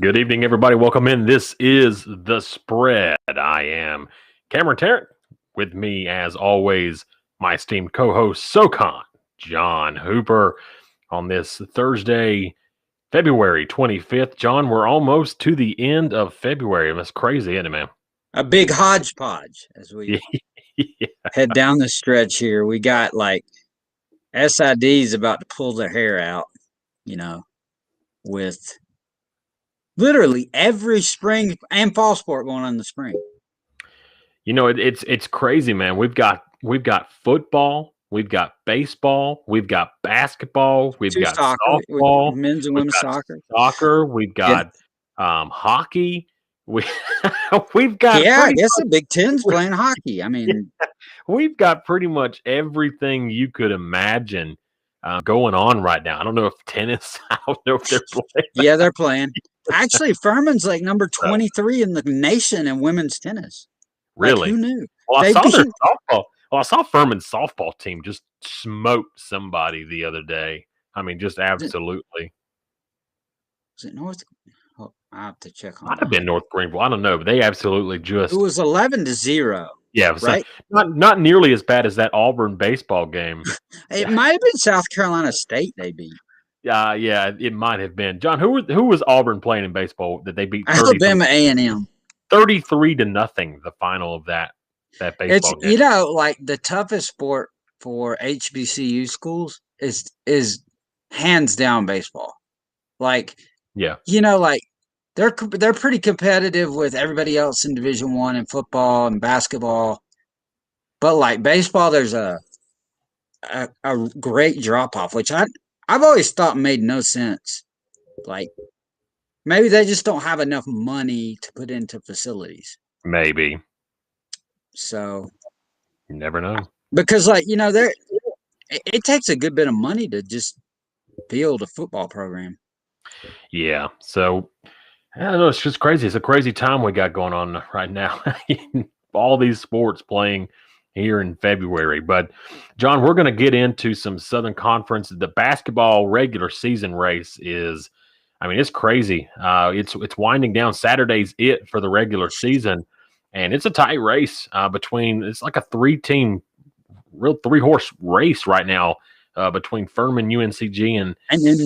Good evening, everybody. Welcome in. This is The Spread. I am Cameron Tarrant. With me, as always, my esteemed co-host, SoCon, John Hooper, on this Thursday, February 25th. John, we're almost to the end of February. That's crazy, isn't it, man? A big hodgepodge as we head down the stretch here. We got like SIDs about to pull their hair out, with literally every spring and fall sport going on in the spring. It's crazy, man. We've got football, we've got baseball, we've got basketball, we've got Soccer, softball, men's and women's soccer, we've got hockey. We've got I guess the Big Ten's playing hockey. I mean, we've got pretty much everything you could imagine going on right now. I don't know if tennis. I don't know if they're playing. Yeah, they're playing. Actually, Furman's like number 23 in the nation in women's tennis. Really? Like, who knew? Well, I saw their softball. Well, I saw Furman's softball team just smoke somebody the other day. I mean, just absolutely. Was it North? Oh, I have to check on. Might have been North Greenville. I don't know, but they absolutely just. It was 11-0. Yeah, right. Not nearly as bad as that Auburn baseball game. It might have been South Carolina State they beat. Yeah, it might have been. John, who was Auburn playing in baseball that they beat? Alabama A&M. 33-0, the final of that baseball game. It's like the toughest sport for HBCU schools is hands down baseball. Like, yeah, like they're pretty competitive with everybody else in Division I and football and basketball, but like baseball, there's a great drop off, which I've always thought made no sense. Like, maybe they just don't have enough money to put into facilities. Maybe. So you never know. Because it takes a good bit of money to just build a football program. Yeah. So I don't know, it's just crazy. It's a crazy time we got going on right now. All these sports playing here in February. But John, we're going to get into some Southern Conference. The basketball regular season race is, I mean, it's crazy. It's winding down. Saturday's it for the regular season, and it's a tight race between. It's like a three-horse race right now between Furman, UNCG, and then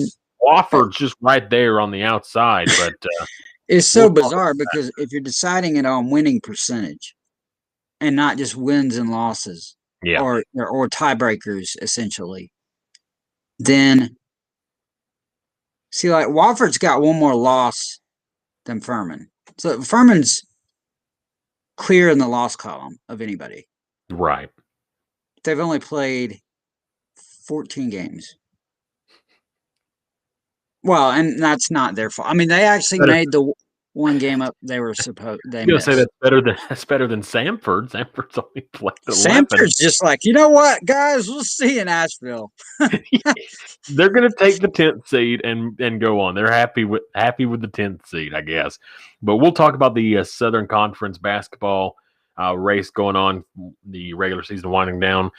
Wofford's just right there on the outside. But it's so bizarre because if you're deciding it on winning percentage and not just wins and losses, or tiebreakers, essentially, then. See, like Wofford's got one more loss than Furman. So Furman's clear in the loss column of anybody. Right. They've only played 14 games. Well, and that's not their fault. I mean, they actually made the one game up they were supposed. They missed. Say that's better than Samford. Samford's only played 11. Samford's just like, you know what, guys, we'll see you in Asheville. They're going to take the 10th seed and go on. They're happy with the 10th seed, I guess. But we'll talk about the Southern Conference basketball race going on, the regular season winding down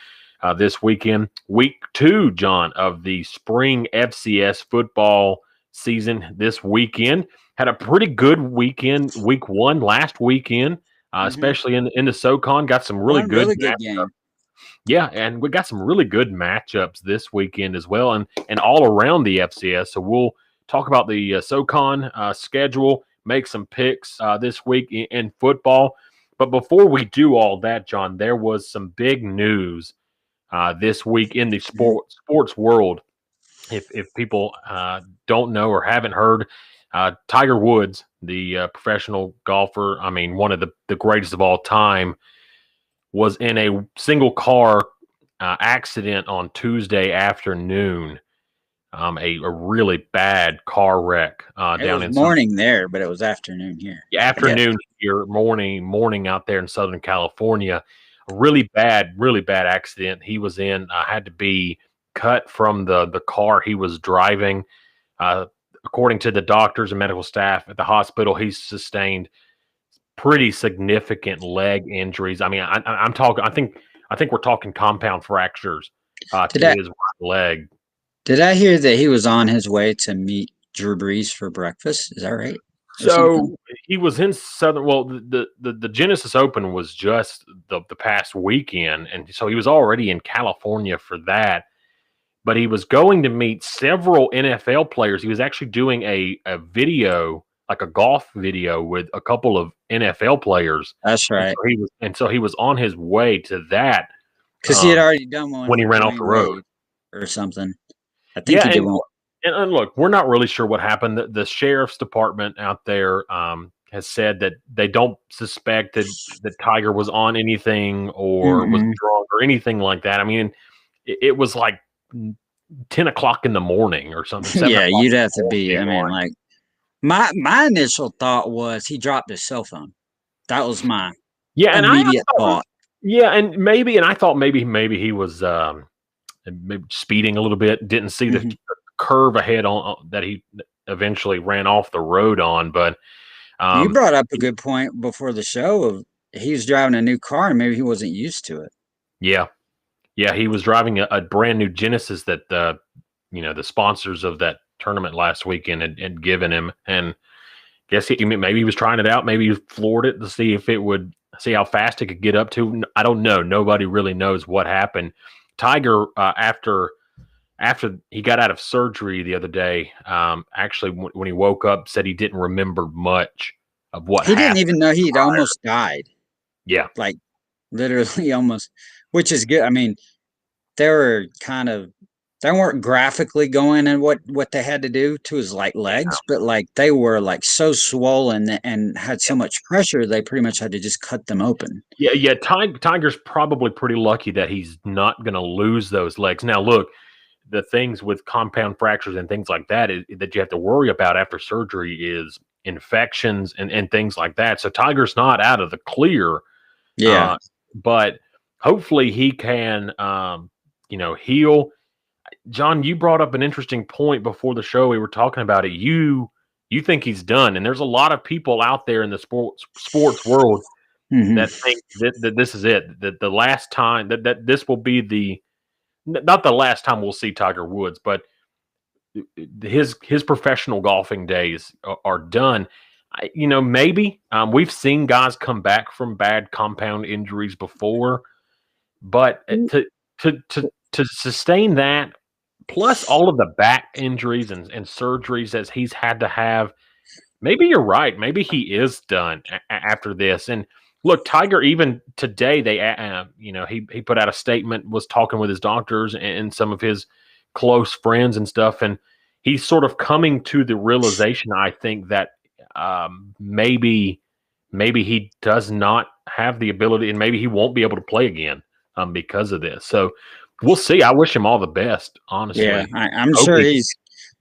this weekend. Week 2, John, of the spring FCS football season this weekend. Had a pretty good weekend, week 1 last weekend, especially in the SoCon. Got some really good game. Yeah, and we got some really good matchups this weekend as well, and all around the FCS. So we'll talk about the SoCon schedule, make some picks this week in football. But before we do all that, John, there was some big news this week in the sports world. If people don't know or haven't heard, Tiger Woods, the professional golfer, I mean, one of the greatest of all time, was in a single car accident on Tuesday afternoon. A really bad car wreck down in morning there, but it was afternoon here. Yeah, afternoon here, morning out there in Southern California. A really bad accident he was in. Had to be cut from the car he was driving. According to the doctors and medical staff at the hospital, he's sustained pretty significant leg injuries. I mean, I'm talking. I think we're talking compound fractures to his right leg. Did I hear that he was on his way to meet Drew Brees for breakfast? Is that right? So he was in Southern. Well, the Genesis Open was just the past weekend, and so he was already in California for that. But he was going to meet several NFL players. He was actually doing a video, like a golf video, with a couple of NFL players. That's right. So he was on his way to that because he had already done one when he ran off the road or something. I think he did one. And look, we're not really sure what happened. The sheriff's department out there has said that they don't suspect that Tiger was on anything or was drunk or anything like that. I mean, it was like 10 o'clock in the morning or something. Yeah, you'd have to be. I mean, like my initial thought was he dropped his cell phone. That was my immediate thought. Yeah, and I thought maybe he was maybe speeding a little bit. Didn't see the curve ahead on that he eventually ran off the road on. But you brought up a good point before the show of he was driving a new car and maybe he wasn't used to it. Yeah, he was driving a brand new Genesis that the sponsors of that tournament last weekend had given him, and guess maybe he was trying it out. Maybe he floored it to see how fast it could get up to. I don't know. Nobody really knows what happened. Tiger, after he got out of surgery the other day, actually when he woke up, said he didn't remember much of what happened. He didn't even know he'd almost died. Yeah, like literally almost, which is good. I mean, they weren't graphically going and what they had to do to his legs, but like they were like so swollen and had so much pressure, they pretty much had to just cut them open. Yeah. Tiger's probably pretty lucky that he's not going to lose those legs. Now, look, the things with compound fractures and things like that that you have to worry about after surgery is infections and things like that. So Tiger's not out of the clear. Yeah. But hopefully he can, heal. John, you brought up an interesting point before the show. We were talking about it. You think he's done, and there's a lot of people out there in the sports world that think that this is it. That the last time that this will be not the last time we'll see Tiger Woods, but his professional golfing days are done. Maybe we've seen guys come back from bad compound injuries before, but to sustain that, plus all of the back injuries and surgeries as he's had to have, maybe you're right. Maybe he is done after this. And look, Tiger, even today, he put out a statement, was talking with his doctors and some of his close friends and stuff, and he's sort of coming to the realization, I think, that maybe he does not have the ability, and maybe he won't be able to play again because of this. So we'll see. I wish him all the best, honestly. Yeah, I'm sure he's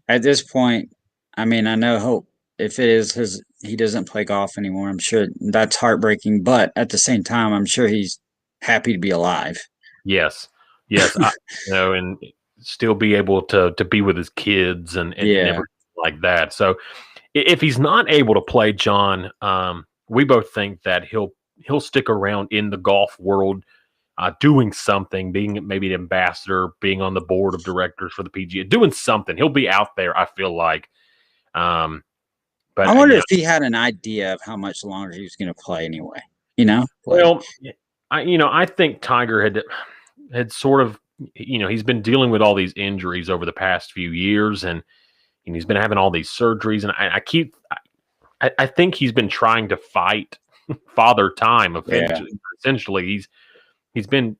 at this point. I mean, I know if it is he doesn't play golf anymore, I'm sure that's heartbreaking. But at the same time, I'm sure he's happy to be alive. Yes, and still be able to be with his kids and everything like that. So if he's not able to play, John, we both think that he'll stick around in the golf world, doing something, being maybe an ambassador, being on the board of directors for the PGA, doing something. He'll be out there, I feel like. But I wonder if he had an idea of how much longer he was going to play anyway. Well, I think Tiger had sort of, he's been dealing with all these injuries over the past few years, and he's been having all these surgeries, and I think he's been trying to fight father time. Essentially, he's been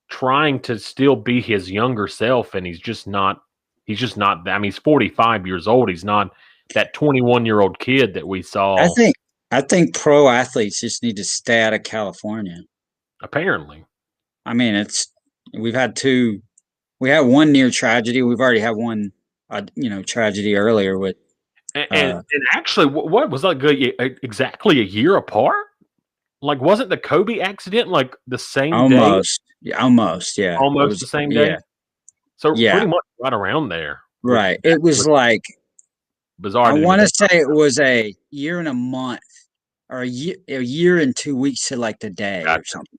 trying to still be his younger self, and he's just not. I mean, he's 45 years old. He's not that 21-year-old kid that we saw. I think pro athletes just need to stay out of California. Apparently, I mean, we had one near tragedy. We've already had one, tragedy earlier with. And actually, what was that good? Exactly a year apart. Like, wasn't the Kobe accident like the same day? Almost, yeah. Almost the same day. Yeah. So pretty much right around there. Right. It was like bizarre. I want to say it was a year and a month, or a year and 2 weeks to like the day or something.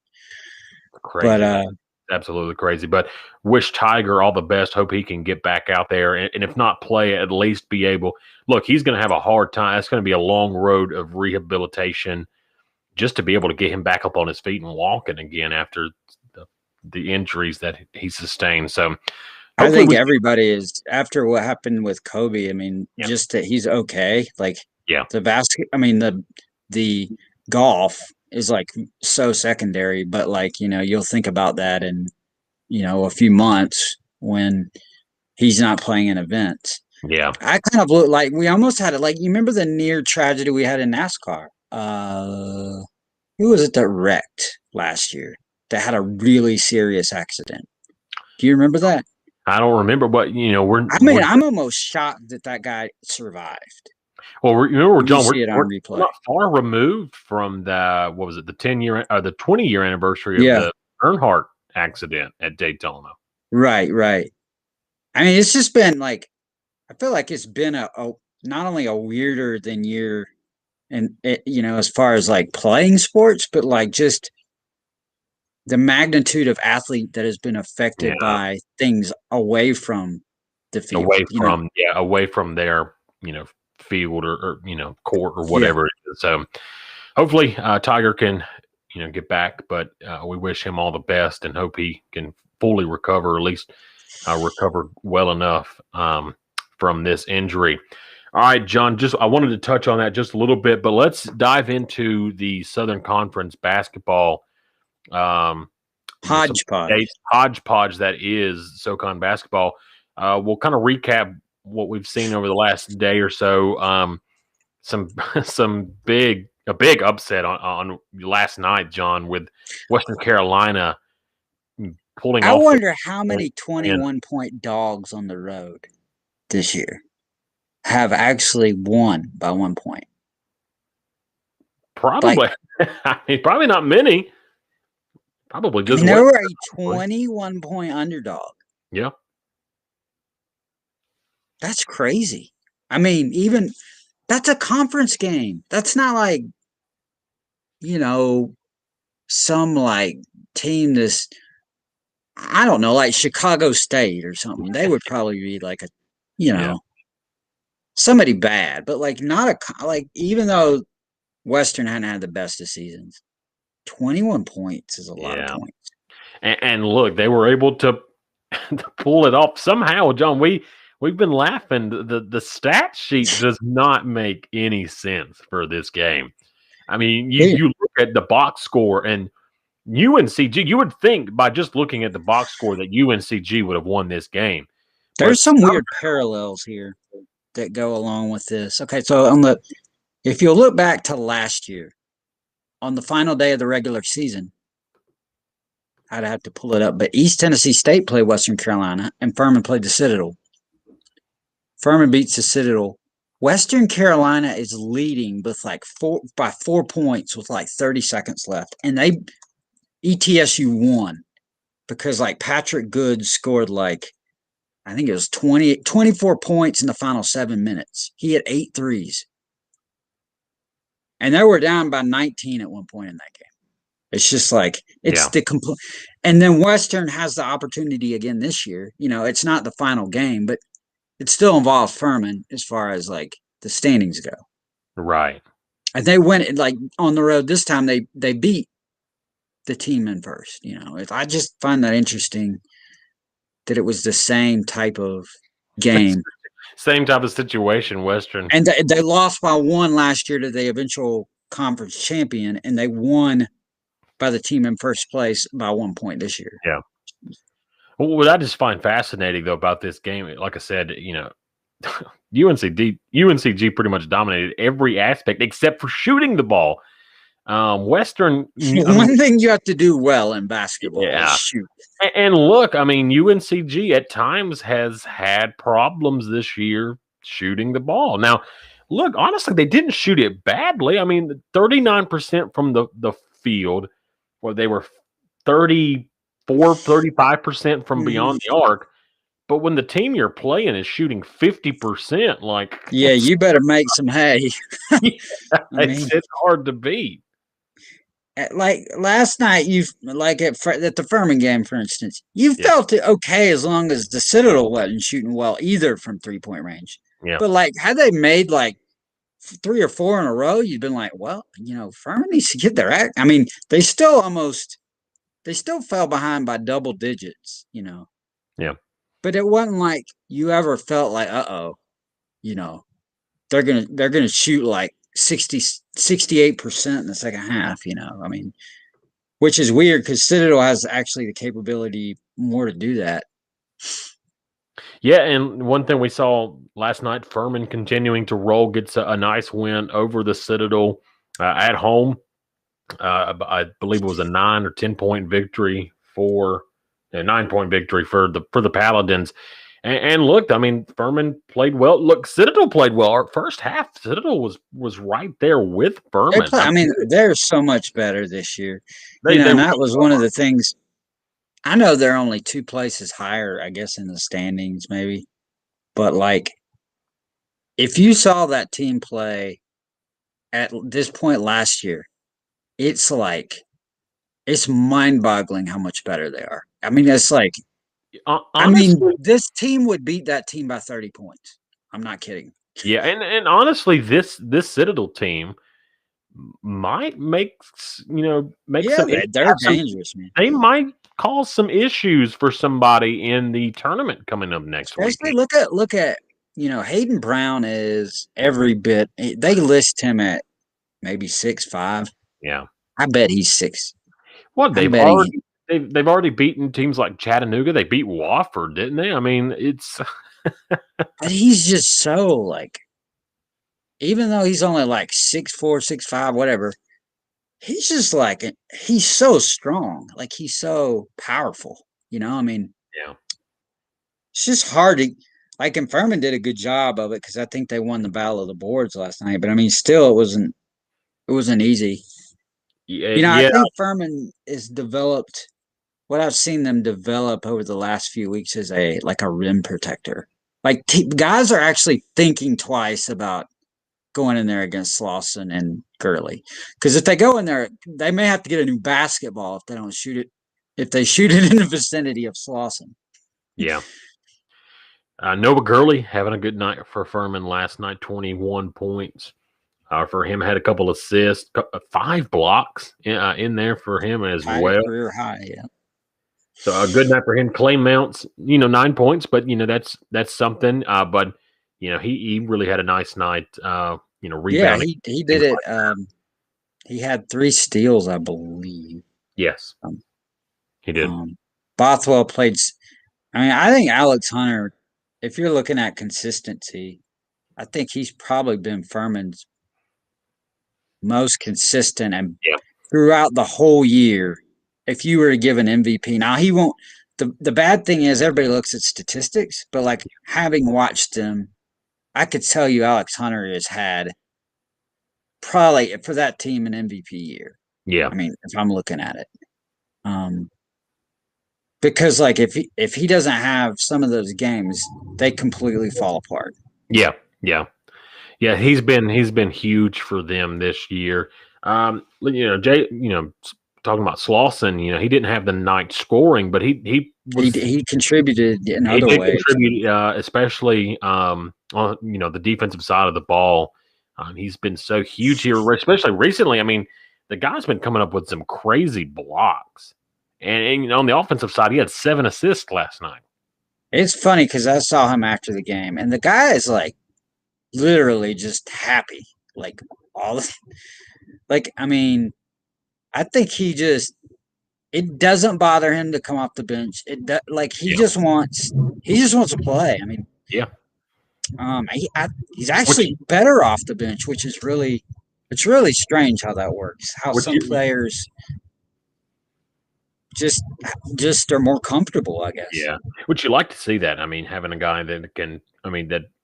Crazy. But absolutely crazy. But wish Tiger all the best. Hope he can get back out there, and if not play, at least be able. Look, he's going to have a hard time. It's going to be a long road of rehabilitation just to be able to get him back up on his feet and walking again after the injuries that he sustained. So I think everybody is, after what happened with Kobe. I mean, just that he's okay. Like, the golf is like so secondary, but like, you'll think about that in, a few months when he's not playing in events. Yeah. I kind of look like we almost had it. Like, you remember the near tragedy we had in NASCAR? Who was it that wrecked last year that had a really serious accident? Do you remember that? I don't remember, but I'm almost shocked that guy survived. Well, remember, John, we're not far removed from the 10-year or the 20-year anniversary of the Earnhardt accident at Daytona. Right. I mean, it's just been like, I feel like it's been a not only a weirder than year, and as far as like playing sports, but like just the magnitude of athlete that has been affected by things away from the field, away from their field or court or whatever. So hopefully Tiger can get back, but we wish him all the best and hope he can fully recover, or at least recover well enough from this injury. All right, John, I wanted to touch on that just a little bit, but let's dive into the Southern Conference basketball hodgepodge that is SoCon basketball. We'll kind of recap what we've seen over the last day or so. A big upset on last night, John, with Western Carolina pulling off. I wonder how many 21-point dogs on the road this year have actually won by 1 point. Probably. Probably not many. Probably just they were a 21-point underdog. Yeah. That's crazy. I mean, even that's a conference game. That's not like, some like team this, I don't know, like Chicago State or something. They would probably be like somebody bad, but like not even though Western hadn't had the best of seasons, 21 points is a lot of points. And look, they were able to pull it off somehow, John. We've been laughing. The stat sheet does not make any sense for this game. I mean, you look at the box score and UNCG, you would think by just looking at the box score that UNCG would have won this game. There's some weird parallels here that go along with this. Okay, so if you'll look back to last year, on the final day of the regular season, I'd have to pull it up, but East Tennessee State played Western Carolina and Furman played the Citadel. Furman beats the Citadel. Western Carolina is leading by 4 points with like 30 seconds left. And ETSU won because like Patrick Good scored like, I think it was 24 points in the final 7 minutes. He had 8 threes. And they were down by 19 at one point in that game. It's just like, the complete. And then Western has the opportunity again this year. It's not the final game, but it still involves Furman as far as like the standings go. Right. And they went like on the road this time. They beat the team in first. I just find that interesting that it was the same type of game. Same type of situation, Western. And they lost by 1 last year to the eventual conference champion, and they won by the team in first place by 1 point this year. Yeah. What I just find fascinating, though, about this game, like I said, UNCG pretty much dominated every aspect except for shooting the ball. Western. One thing you have to do well in basketball is shoot. And look, I mean, UNCG at times has had problems this year shooting the ball. Now, look, honestly, they didn't shoot it badly. I mean, 39% from the field, where they were 35% from beyond the arc. But when the team you're playing is shooting 50%, like... Yeah, you better make some hay. It's hard to beat. like last night, like at the Furman game, for instance, you Yeah. felt it okay as long as the Citadel wasn't shooting well either from 3-point range. Yeah. But like, had they made like 3 or 4 in a row, you'd been like, well, Furman needs to get their act. I mean, they still fell behind by double digits, Yeah. But it wasn't like you ever felt like, you know, they're gonna shoot like 68% in the second half, I mean, which is weird because Citadel has actually the capability more to do that. Yeah, and one thing we saw last night, Furman continuing to roll, gets a nice win over the Citadel at home. I believe it was a 9 or 10-point victory for a 9-point victory for the Paladins. And look, I mean, Furman played well. Look, Citadel played well. Our first half, Citadel was right there with Furman. I mean, they're so much better this year. They and that was one of the things. I know they're only 2 places higher, I guess, in the standings, maybe. But like, if you saw that team play at this point last year, it's like it's mind-boggling how much better they are. I mean, it's like, honestly, this team would beat that team by 30 points. I'm not kidding. Yeah, and honestly, this Citadel team might make some. They're dangerous, man. They might cause some issues for somebody in the tournament coming up next week. Especially look at Hayden Brown is every bit. They list him at maybe 6'5". Yeah, I bet he's 6. Well, they've already beaten teams like Chattanooga. They beat Wofford, didn't they? I mean, it's. But he's just so like, even though he's only like 6'4", 6'5", whatever, he's just like, he's so strong. Like, he's so powerful. I mean, yeah, it's just hard to, like, and Furman did a good job of it because I think they won the battle of the boards last night. But I mean, still, it wasn't easy. Yeah, I think Furman is developed. What I've seen them develop over the last few weeks is a rim protector. Like, guys are actually thinking twice about going in there against Slauson and Gurley, because if they go in there, they may have to get a new basketball if they don't shoot it. If they shoot it in the vicinity of Slauson. Yeah. Noah Gurley having a good night for Furman last night, 21 points. For him, had a couple assists, 5 blocks in there for him as well. Career high, yeah. So a good night for him. Clay Mounts, 9 points, but that's something. But he really had a nice night. Rebounding. Yeah, he did it. He had 3 steals, I believe. Yes, he did. Bothwell played. I mean, I think Alex Hunter, if you're looking at consistency, I think he's probably been Furman's most consistent and throughout the whole year. If you were to give an MVP, now he won't. The bad thing is everybody looks at statistics, but like, having watched him, I could tell you Alex Hunter has had probably for that team an MVP year. Yeah, I mean, if I'm looking at it, because like if he doesn't have some of those games, they completely fall apart. Yeah. He's been huge for them this year. Jay, talking about Slauson, he didn't have the night scoring, but he contributed in other ways. Especially on the defensive side of the ball. He's been so huge here, especially recently. I mean, the guy's been coming up with some crazy blocks, and on the offensive side, he had 7 assists last night. It's funny because I saw him after the game, and the guy is like literally just happy, like I mean, I think it doesn't bother him to come off the bench. He just wants to play. I mean, yeah. He's actually better off the bench, which is it's really strange how that works. How some players just are more comfortable, I guess. Yeah. Would you like to see that? I mean, having a guy that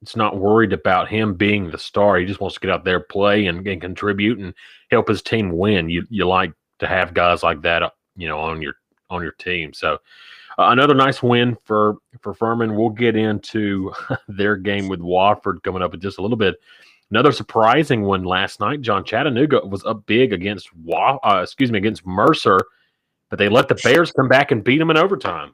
it's not worried about him being the star. He just wants to get out there, play, and contribute and help his team win. You like to have guys like that, on your team. So another nice win for Furman. We'll get into their game with Wofford coming up in just a little bit. Another surprising one last night. Chattanooga was up big against against Mercer, but they let the Bears come back and beat them in overtime.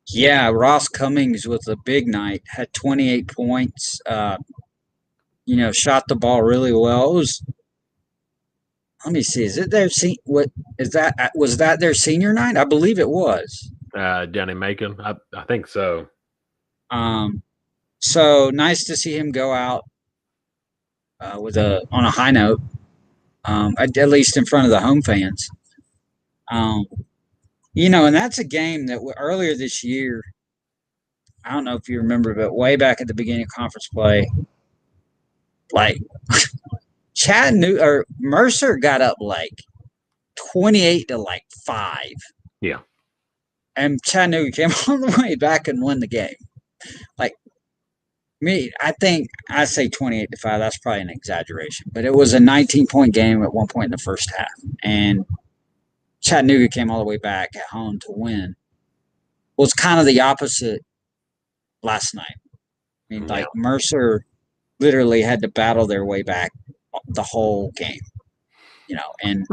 Yeah, Ross Cummings with a big night, had 28 points. Shot the ball really well. It was. Let me see. Is it their what is that? Was that their senior night? I believe it was. Down in Macon, I think so. So nice to see him go out on a high note. At least in front of the home fans. And that's a game that earlier this year. I don't know if you remember, but way back at the beginning of conference play, like Chattanooga or Mercer got up like 28 to 5. Yeah. And Chattanooga came all the way back and won the game. I think I say 28 to 5. That's probably an exaggeration, but it was a 19-point game at one point in the first half, and Chattanooga came all the way back at home to win. Well, it's kind of the opposite last night. Mercer literally had to battle their way back the whole game, and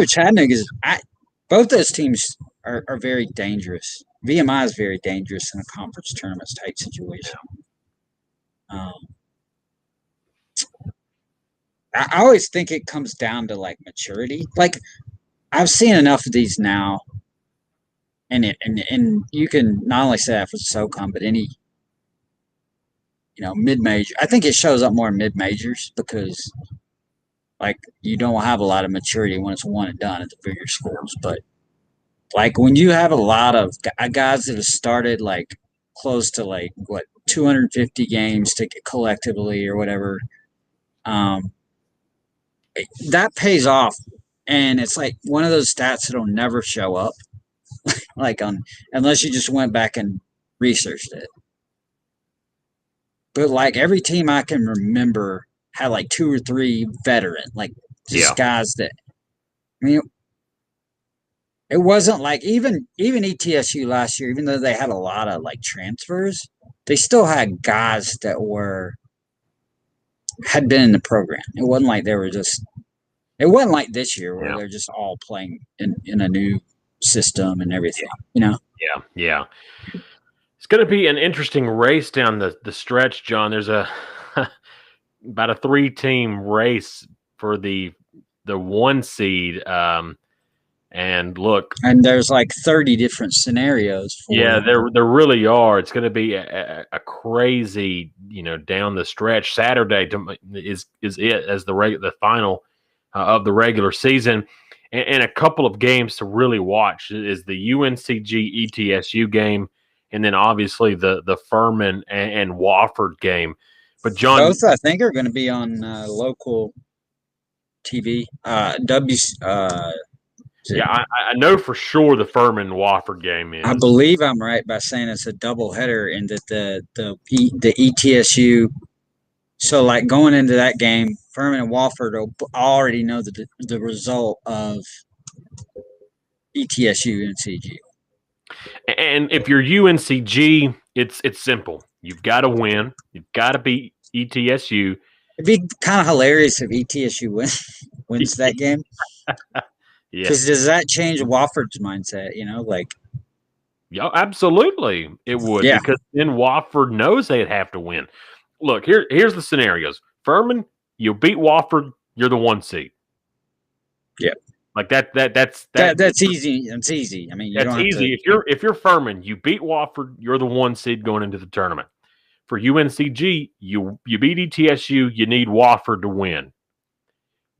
Chattanooga's both those teams are very dangerous. VMI is very dangerous in a conference tournament type situation. I always think it comes down to maturity. I've seen enough of these now, and you can not only say that for SoCon, but any mid-major. I think it shows up more in mid-majors because you don't have a lot of maturity when it's one and done at the bigger schools. But when you have a lot of guys that have started close to 250 games to collectively or whatever, that pays off. And it's one of those stats that'll never show up, unless you just went back and researched it. But every team I can remember had 2 or 3 veteran, guys that. I mean, it wasn't even ETSU last year, even though they had a lot of transfers, they still had guys that had been in the program. It wasn't like they were just. It wasn't like this year where they're just all playing in a new system and everything, Yeah. It's going to be an interesting race down the stretch, John. There's about a 3-team race for the 1 seed. And look, and there's 30 different scenarios. There really are. It's going to be a crazy, down the stretch. Saturday is it as the final of the regular season, and a couple of games to really watch is the UNCG ETSU game, and then obviously the Furman and Wofford game. But John, both I think are going to be on local TV. I know for sure the Furman Wofford game is. I believe I'm right by saying it's a doubleheader, and that the ETSU. So, going into that game, Furman and Wofford will already know the result of ETSU UNCG. And if you're UNCG, it's simple. You've got to win. You've got to beat ETSU. It'd be kind of hilarious if ETSU wins that game. Yeah. Because does that change Wofford's mindset? Yeah, absolutely, it would. Yeah. Because then Wofford knows they'd have to win. Look, here's the scenarios. Furman, you beat Wofford, you're the 1 seed. Yeah. That's easy. That's easy. I mean, that's easy. If you're Furman, you beat Wofford, you're the 1 seed going into the tournament. For UNCG, you beat ETSU, you need Wofford to win.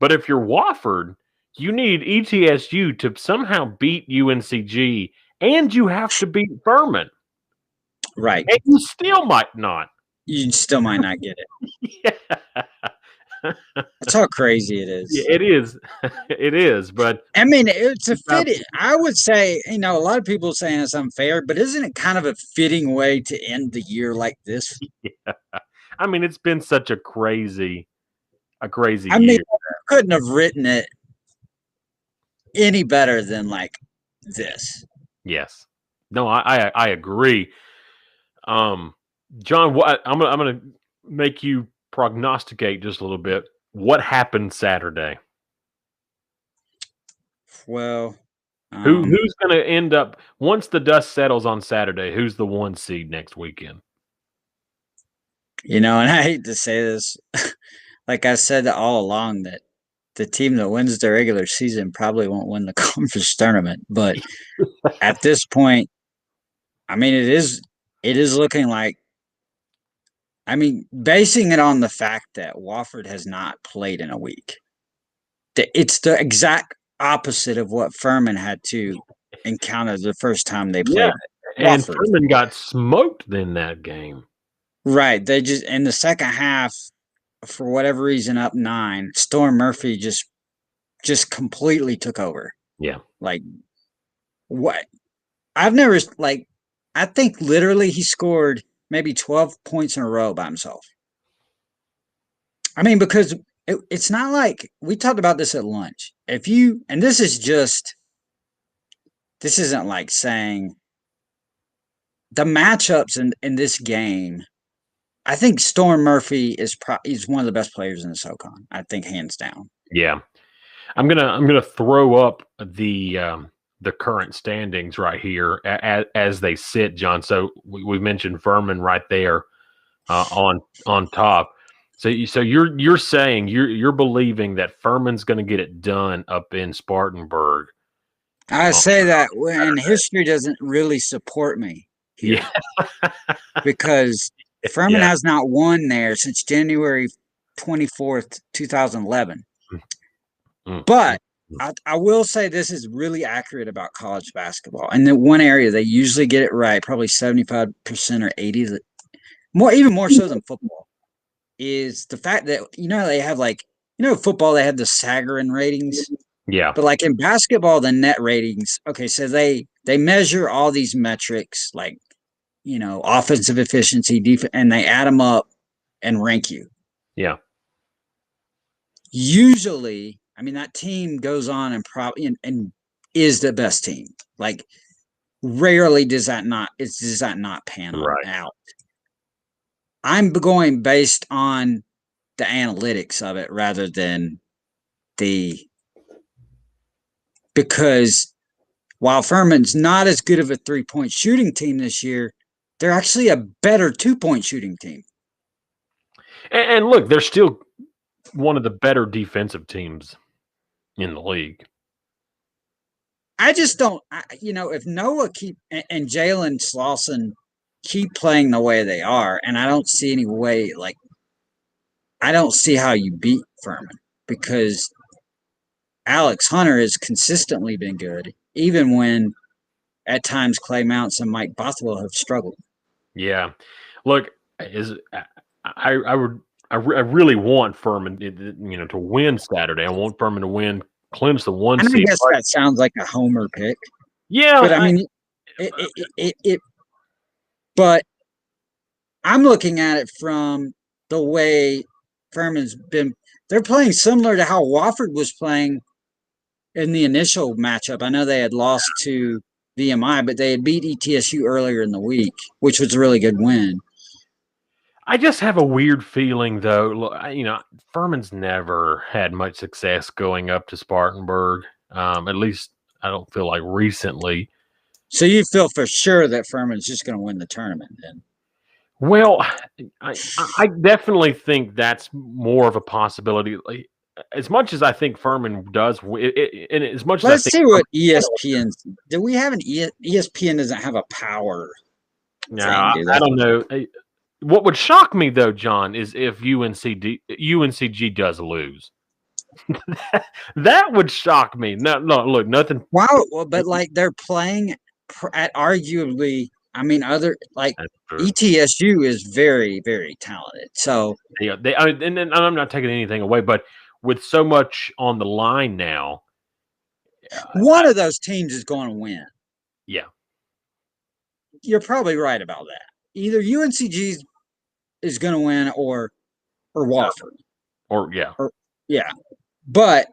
But if you're Wofford, you need ETSU to somehow beat UNCG, and you have to beat Furman. Right. And you still might not. You still might not get it. Yeah. That's how crazy it is. Yeah, it is. It is. But I mean, it's a fitting. I would say, a lot of people are saying it's unfair, but isn't it kind of a fitting way to end the year like this? Yeah. I mean, it's been such a crazy year. I mean, I couldn't have written it any better than this. Yes. No, I agree. John, what I'm gonna make you prognosticate just a little bit. What happened Saturday? Well, Who's going to end up once the dust settles on Saturday? Who's the 1 seed next weekend? and I hate to say this, like I said all along, that the team that wins the regular season probably won't win the conference tournament. But at this point, I mean, it is looking like. I mean, basing it on the fact that Wofford has not played in a week, it's the exact opposite of what Furman had to encounter the first time they played. And Furman got smoked in that game. Right. They just in the second half, for whatever reason, up 9. Storm Murphy just completely took over. Yeah. Like what? I've never I think literally he scored maybe 12 points in a row by himself. I mean, because it's not like we talked about this at lunch. And this isn't like saying the matchups in this game. I think Storm Murphy is one of the best players in the SoCon. I think hands down. Yeah, I'm gonna throw up the current standings right here as they sit, John. So we mentioned Furman right there on top. So you're saying you're believing that Furman's going to get it done up in Spartanburg. I say that when history doesn't really support me here. Yeah. Because Furman has not won there since January 24th, 2011. But I will say this is really accurate about college basketball. And the one area they usually get it right, probably 75% or 80%, even more so than football, is the fact that, they have football, they have the Sagarin ratings. Yeah. But like in basketball, the net ratings, okay, so they measure all these metrics like, offensive efficiency, defense, and they add them up and rank you. Yeah. Usually, I mean, that team goes on and is the best team. Like, rarely does that not pan out. I'm going based on the analytics of it rather than because while Furman's not as good of a 3-point shooting team this year, they're actually a better 2-point shooting team. And look, they're still one of the better defensive teams in the league. I just don't, if Noah and Jalen Slauson keep playing the way they are, and I don't see any way, I don't see how you beat Furman because Alex Hunter has consistently been good, even when at times Clay Mounts and Mike Bothwell have struggled. Yeah, look, I really want Furman, to win Saturday. I want Furman to win, clinch the 1 seed. I guess that sounds like a homer pick. Yeah, but I mean, but I'm looking at it from the way Furman's been. They're playing similar to how Wofford was playing in the initial matchup. I know they had lost to VMI, but they had beat ETSU earlier in the week, which was a really good win. I just have a weird feeling, though. Furman's never had much success going up to Spartanburg. At least I don't feel like recently. So you feel for sure that Furman's just going to win the tournament then? Well, I definitely think that's more of a possibility. As much as I think Furman does, and as much as I think, see what ESPN. Do we have an ESPN doesn't have a power? No, I don't know. What would shock me though, John, is if UNCG does lose. That would shock me. No, look, nothing. Wow, well, but they're playing at arguably. I mean, ETSU is very, very talented. So and I'm not taking anything away, but with so much on the line now, one of those teams is going to win. Yeah, you're probably right about that. Either UNCG is going to win, or Wofford, yeah. But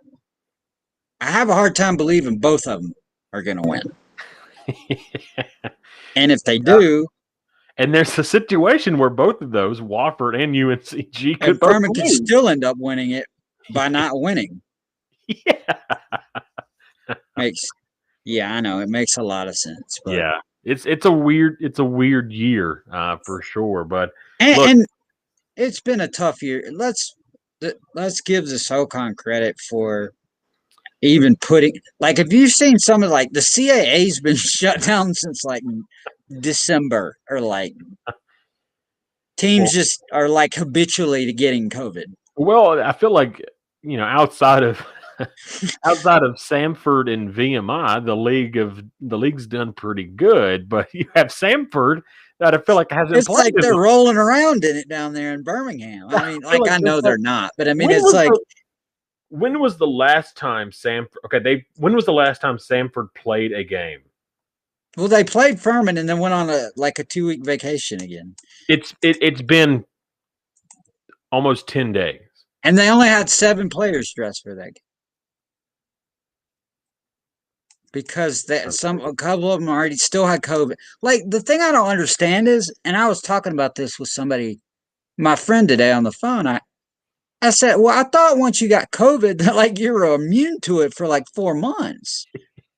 I have a hard time believing both of them are going to win. And if they do, And there's a situation where both of those, Wofford and UNCG, could and Furman could still end up winning it by not winning. Yeah. Yeah, I know. It makes a lot of sense. But. Yeah. It's a weird year for sure. But and it's been a tough year. Let's give the SoCon credit for even putting, like, if you've seen some of, like, the CAA's been shut down since like December, or like teams just are like habitually to getting COVID. Well, I feel like, outside of Samford and VMI, the league's done pretty good, but you have Samford that I feel like hasn't It's played. like they're rolling around in it down there in Birmingham. I mean, like, I know they're not, but I mean, it's like, when was the last time Samford? Okay, when was the last time Samford played a game? Well, they played Furman and then went on a 2-week vacation again. It's been almost 10 days, and they only had 7 players dressed for that game. Because a couple of them already still had COVID. Like, the thing I don't understand is, and I was talking about this with somebody, my friend, today on the phone. I said, well, I thought once you got COVID, that like you were immune to it for like 4 months.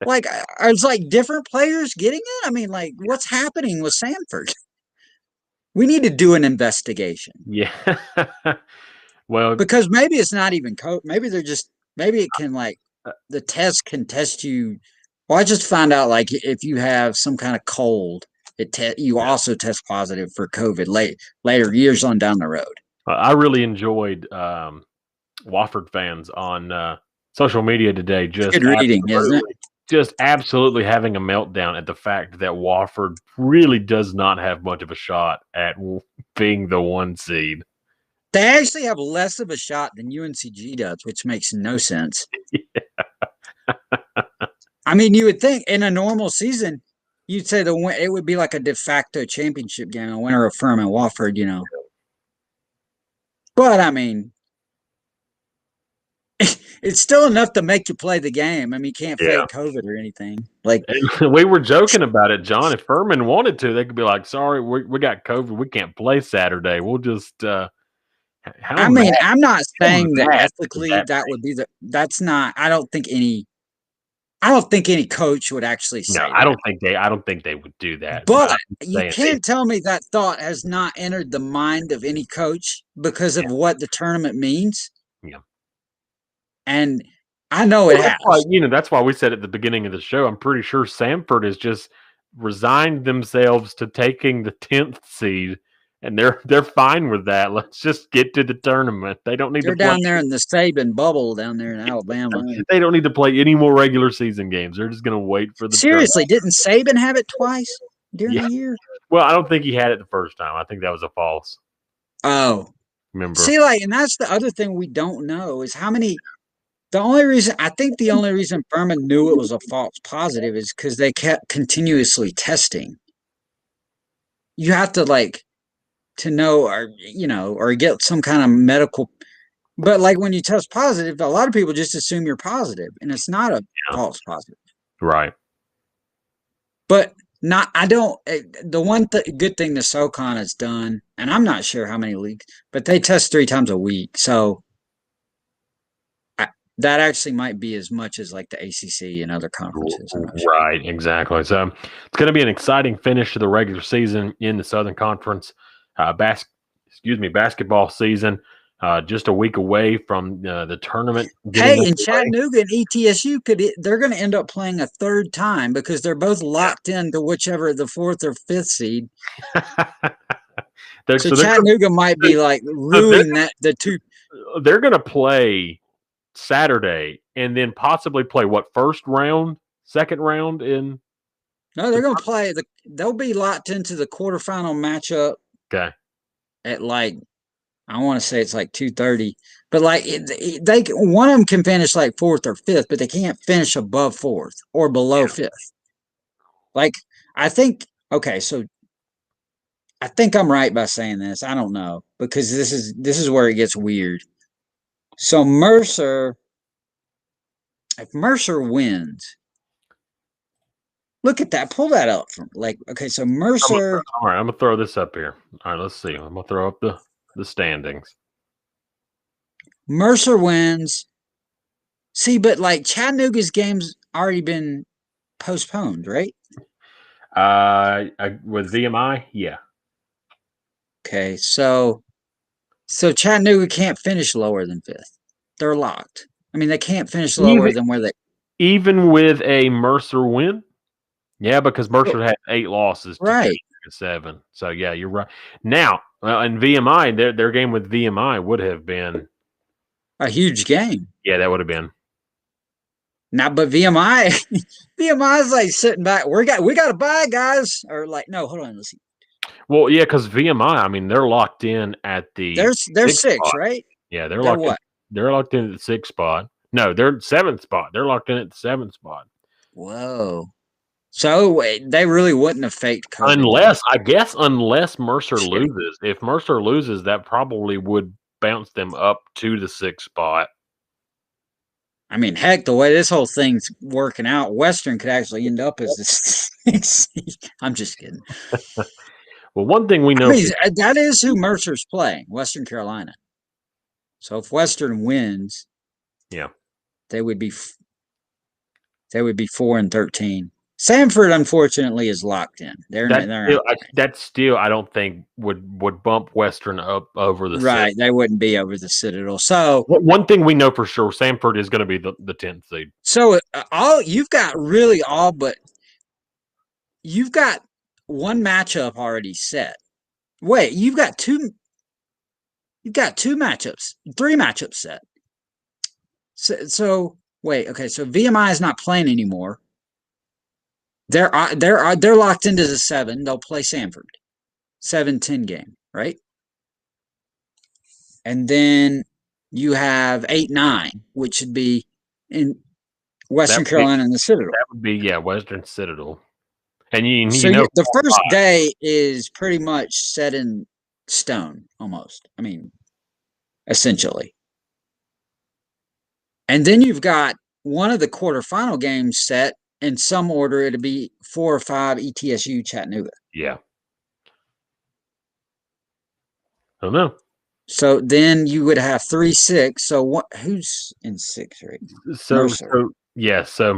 Like, it's like different players getting it. I mean, like, what's happening with Samford? We need to do an investigation. Yeah. Well, because maybe it's not even COVID. Maybe it can, like, the test can test you. Well, I just found out, like, if you have some kind of cold, you also test positive for COVID later, years on down the road. I really enjoyed Wofford fans on social media today. Just good reading, isn't it? Just absolutely having a meltdown at the fact that Wofford really does not have much of a shot at being the 1 seed. They actually have less of a shot than UNCG does, which makes no sense. Yeah. I mean, you would think in a normal season, you'd say it would be like a de facto championship game, a winner of Furman Wofford, But I mean, it's still enough to make you play the game. I mean, you can't fake COVID or anything. Like, and we were joking about it, John. If Furman wanted to, they could be like, "Sorry, we got COVID. We can't play Saturday. We'll just." I'm not saying that ethically that would be that's not. I don't think any coach would actually say that. I don't think they would do that. But you can't tell me that thought has not entered the mind of any coach because of what the tournament means. Yeah. And I know it has. That's why we said at the beginning of the show, I'm pretty sure Samford has just resigned themselves to taking the 10th seed, and they're fine with that. Let's just get to the tournament. They don't need to play. They're down there in the Saban bubble down there in Alabama. They don't need to play any more regular season games. They're just going to wait for the Seriously, didn't Saban have it twice during the year? Well, I don't think he had it the first time. I think that was a false. Oh. Remember. See, like, and that's the other thing we don't know is how many. The only reason Furman knew it was a false positive is because they kept continuously testing. You have to, like, to know, or get some kind of medical. But, like, when you test positive, a lot of people just assume you're positive, and it's not a false positive. Right. But the one good thing the SoCon has done, and I'm not sure how many leagues, but they test 3 times a week. So that actually might be as much as like the ACC and other conferences. Right, exactly. So it's going to be an exciting finish to the regular season in the Southern Conference. Basketball season. Just a week away from the tournament. Hey, in Chattanooga and ETSU, they're going to end up playing a 3rd time because they're both locked into whichever the 4th or 5th seed. So Chattanooga might be like ruining the 2. They're going to play Saturday and then possibly play what, second round in? No, they're going to play they'll be locked into the quarterfinal matchup. Okay. At like, I want to say it's like 2:30, but like one of them can finish like 4th or 5th, but they can't finish above 4th or below 5th. Like, I think so I think I'm right by saying this. I don't know, because this is where it gets weird. So if Mercer wins, Look at that. Pull that up from okay. So Mercer. All right, I'm gonna throw this up here. All right, let's see. I'm gonna throw up the standings. Mercer wins. See, but like Chattanooga's game's already been postponed, right? With VMI, yeah. Okay, so Chattanooga can't finish lower than 5th. They're locked. I mean, they can't finish lower than where they. Even with a Mercer win, yeah, because Mercer had 8 losses to 7. So yeah, you're right. Now, and VMI, their game with VMI would have been a huge game. Yeah, that would have been. Now, but VMI is like sitting back. We got to buy, guys. Or like, no, hold on. Let's see. Well, yeah, because VMI, I mean, they're locked in at the. They're 6, right? Yeah, they're locked. What? They're locked in at the 6th spot. No, they're 7th spot. They're locked in at the 7th spot. Whoa. So they really wouldn't have faked COVID. Unless Mercer loses. If Mercer loses, that probably would bounce them up to the 6th spot. I mean, heck, the way this whole thing's working out, Western could actually end up as the 6th. I'm just kidding. Well, one thing we know, that is who Mercer's playing, Western Carolina. So if Western wins, yeah, they would be 4-13. Samford, unfortunately, is locked in. That still, I don't think would bump Western up over the right. 6th. They wouldn't be over the Citadel. So one thing we know for sure, Samford is going to be the 10th seed. So you've got one matchup already set. Wait, you've got two matchups, 3 matchups set. So wait, okay. So VMI is not playing anymore. They're locked into the 7. They'll play Samford, 7-10 game, right? And then you have 8-9, which should be in Western Carolina and the Citadel. That would be Western Citadel. And the first day is pretty much set in stone, almost. I mean, essentially. And then you've got one of the quarterfinal games set in some order. It'll be 4 or 5 ETSU Chattanooga. Yeah. I don't know. So then you would have 3-6. So who's in 6 right now? So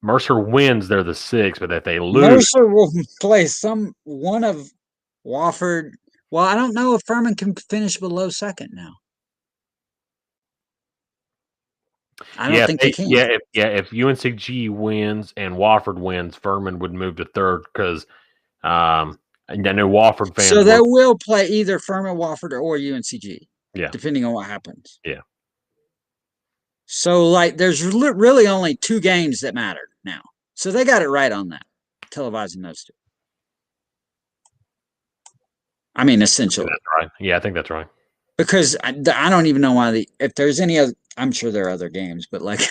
Mercer wins, they're the 6th, but if they lose, Mercer will play one of Wofford. Well, I don't know if Furman can finish below 2nd now. I don't think they can. If UNCG wins and Wofford wins, Furman would move to 3rd because I know Wofford fans. So they will play either Furman, Wofford, or UNCG. Yeah, depending on what happens. Yeah. So like, there's really only 2 games that matter now. So they got it right on that, televising those 2. I mean, essentially. That's right. Yeah, I think that's right. Because I don't even know why if there's any other. I'm sure there are other games, but like,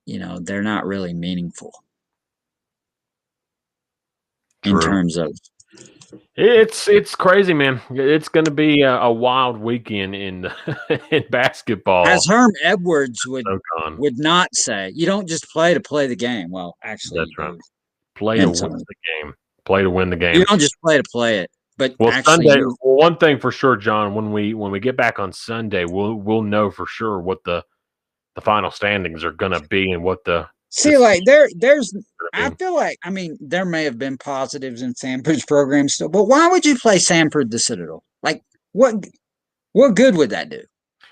they're not really meaningful. True. In terms of. It's crazy, man. It's going to be a wild weekend in basketball. As Herm Edwards would not say, you don't just play to play the game. Well, actually, that's right. Play to win the game. Play to win the game. You don't just play to play it. But Sunday. One thing for sure, John. When we get back on Sunday, we'll know for sure what the final standings are going to be and what the. See, like there's. I feel like there may have been positives in Samford's program still, but why would you play Samford the Citadel? Like, what good would that do?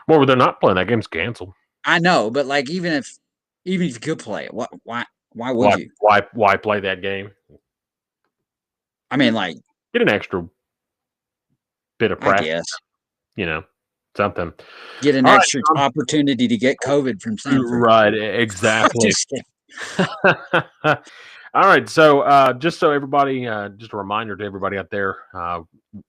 Well, they're not playing. That game's canceled. I know, but like, even if you could play it, why would you? Why play that game? I mean, like, get an extra bit of practice. I guess. Something. Get an extra opportunity to get COVID from Samford. Right, exactly. All right, so just so everybody, just a reminder to everybody out there,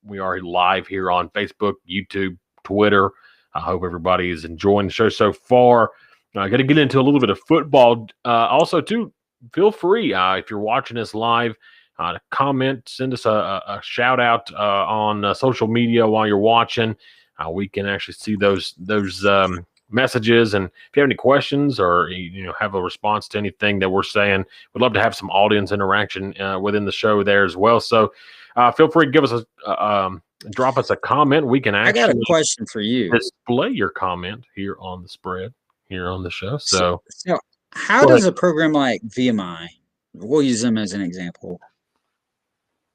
we are live here on Facebook, YouTube, Twitter. I hope everybody is enjoying the show so far. I got to get into a little bit of football. Also, too, feel free if you're watching us live to comment, send us a shout out on social media while you're watching. We can actually see those messages. And if you have any questions or have a response to anything that we're saying, we'd love to have some audience interaction within the show there as well. So feel free to give us drop us a comment. We can actually I got a question for you. Display your comment here on the spread, here on the show. So how does a program like VMI, we'll use them as an example,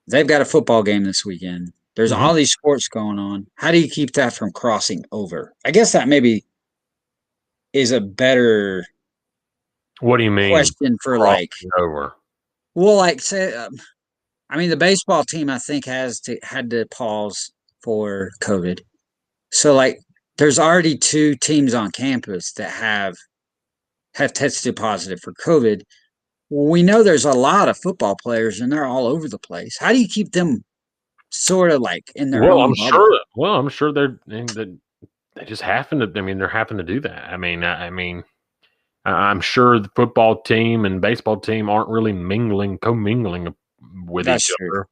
they've got a football game this weekend. There's all these sports going on. How do you keep that from crossing over? I guess that maybe is a better what do you mean question for over? Well, like say, the baseball team I think had to pause for COVID. So there's already 2 teams on campus that have tested positive for COVID. Well, we know there's a lot of football players and they're all over the place. How do you keep them sort of in their own bubble? I'm sure they just happen to. They're having to do that. I'm sure the football team and baseball team aren't really commingling with each other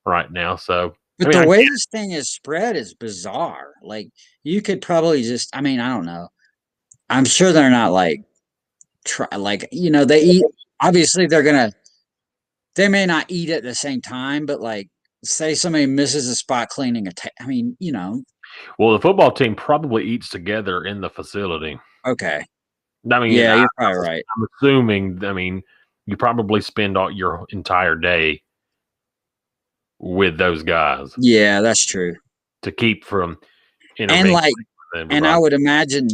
right now. So, but the way this thing is spread is bizarre. You could probably just. I don't know. I'm sure they're not they eat. Obviously, they may not eat at the same time, but say somebody misses a spot cleaning Well, the football team probably eats together in the facility. Okay. Yeah, you're probably right. I'm assuming, you probably spend all your entire day with those guys. Yeah, that's true. To keep from, and I would imagine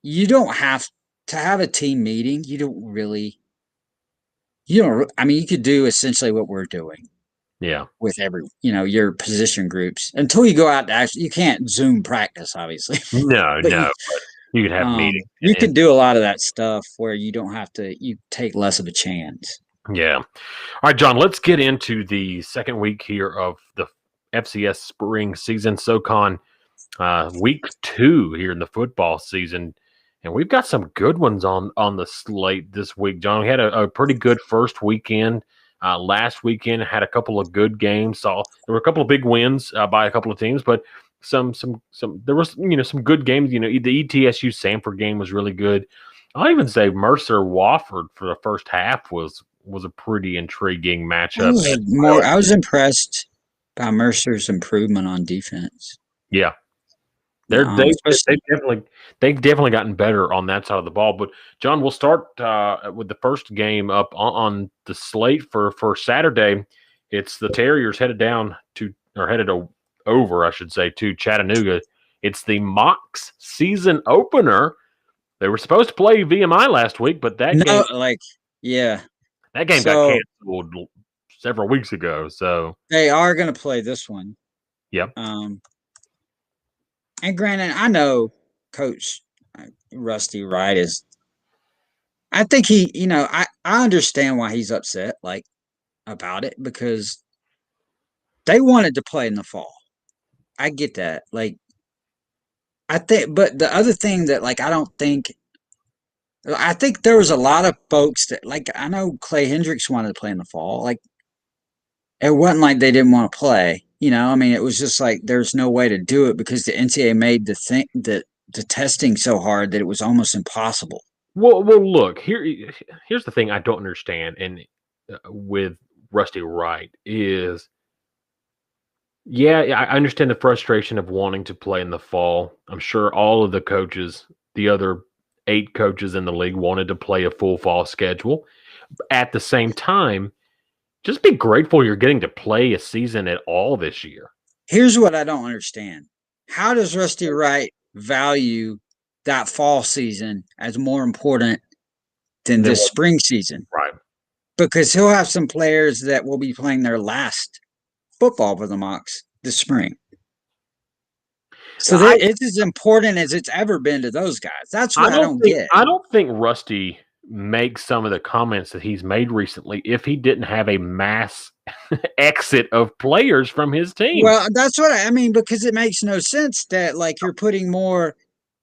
you don't have to have a team meeting. You could do essentially what we're doing. Yeah. With your position groups until you go out to you can't Zoom practice, obviously. No, but you could have meetings. You could do a lot of that stuff where you don't have to, you take less of a chance. Yeah. All right, John, let's get into the second week here of the FCS spring season, SoCon week 2 here in the football season. And we've got some good ones on the slate this week, John. We had a pretty good first weekend. Last weekend had a couple of good games. There were a couple of big wins by a couple of teams, but some there was some good games. The ETSU Samford game was really good. I'll even say Mercer Wofford for the first half was a pretty intriguing matchup. I was impressed by Mercer's improvement on defense. Yeah. They've definitely gotten better on that side of the ball. But John, we'll start with the first game up on the slate for Saturday. It's the Terriers headed over, I should say, to Chattanooga. It's the Mocs season opener. They were supposed to play VMI last week, but that game got canceled several weeks ago. So they are going to play this one. Yep. And granted, I know Coach Rusty Wright is. I think I understand why he's upset about it, because they wanted to play in the fall. I get that. I think, but the other thing that I think there was a lot of folks that I know Clay Hendricks wanted to play in the fall. It wasn't like they didn't want to play. It was just there's no way to do it because the NCAA made the testing so hard that it was almost impossible. Well, look, here's the thing I don't understand, and with Rusty Wright is, I understand the frustration of wanting to play in the fall. I'm sure all of the coaches, the other 8 coaches in the league, wanted to play a full fall schedule. At the same time, just be grateful you're getting to play a season at all this year. Here's what I don't understand. How does Rusty Wright value that fall season as more important than this spring season? Right. Because he'll have some players that will be playing their last football for the Mocs this spring. So it's as important as it's ever been to those guys. That's what I don't get. I don't think Rusty make some of the comments that he's made recently if he didn't have a mass exit of players from his team. Well, that's what I mean, because it makes no sense that you're putting more,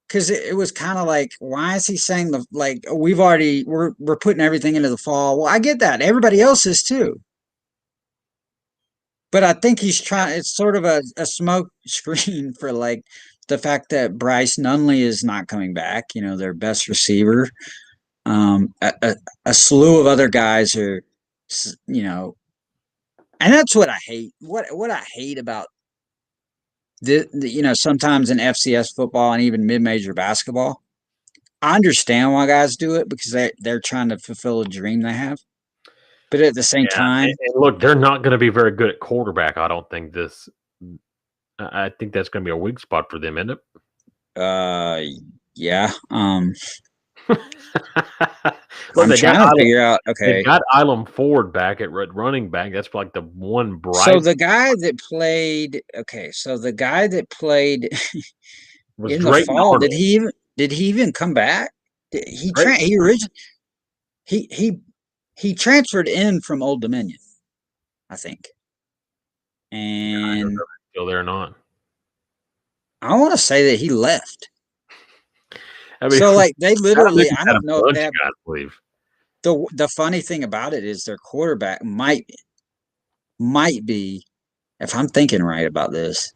because it was kind of why is he saying we're putting everything into the fall? Well, I get that. Everybody else is too. But I think he's trying, it's sort of a smoke screen for the fact that Bryce Nunley is not coming back, their best receiver. A slew of other guys are, and that's what I hate. What I hate about sometimes in FCS football and even mid-major basketball, I understand why guys do it because they're trying to fulfill a dream they have. But at the same time, and look, they're not going to be very good at quarterback. I don't think I think that's going to be a weak spot for them, isn't it? Yeah. Well, I'm trying to figure out. Okay, they got Ilum Ford back at running back. That's like the one bright. So the guy that played. Okay, so the guy that played was in Drake the fall. Arnold. Did he even come back? He transferred in from Old Dominion, I think. And I don't know if he's still there or not. I want to say that he left. I mean, so like they literally, I don't know if they have, leave. The funny thing about it is their quarterback might be, if I'm thinking right about this,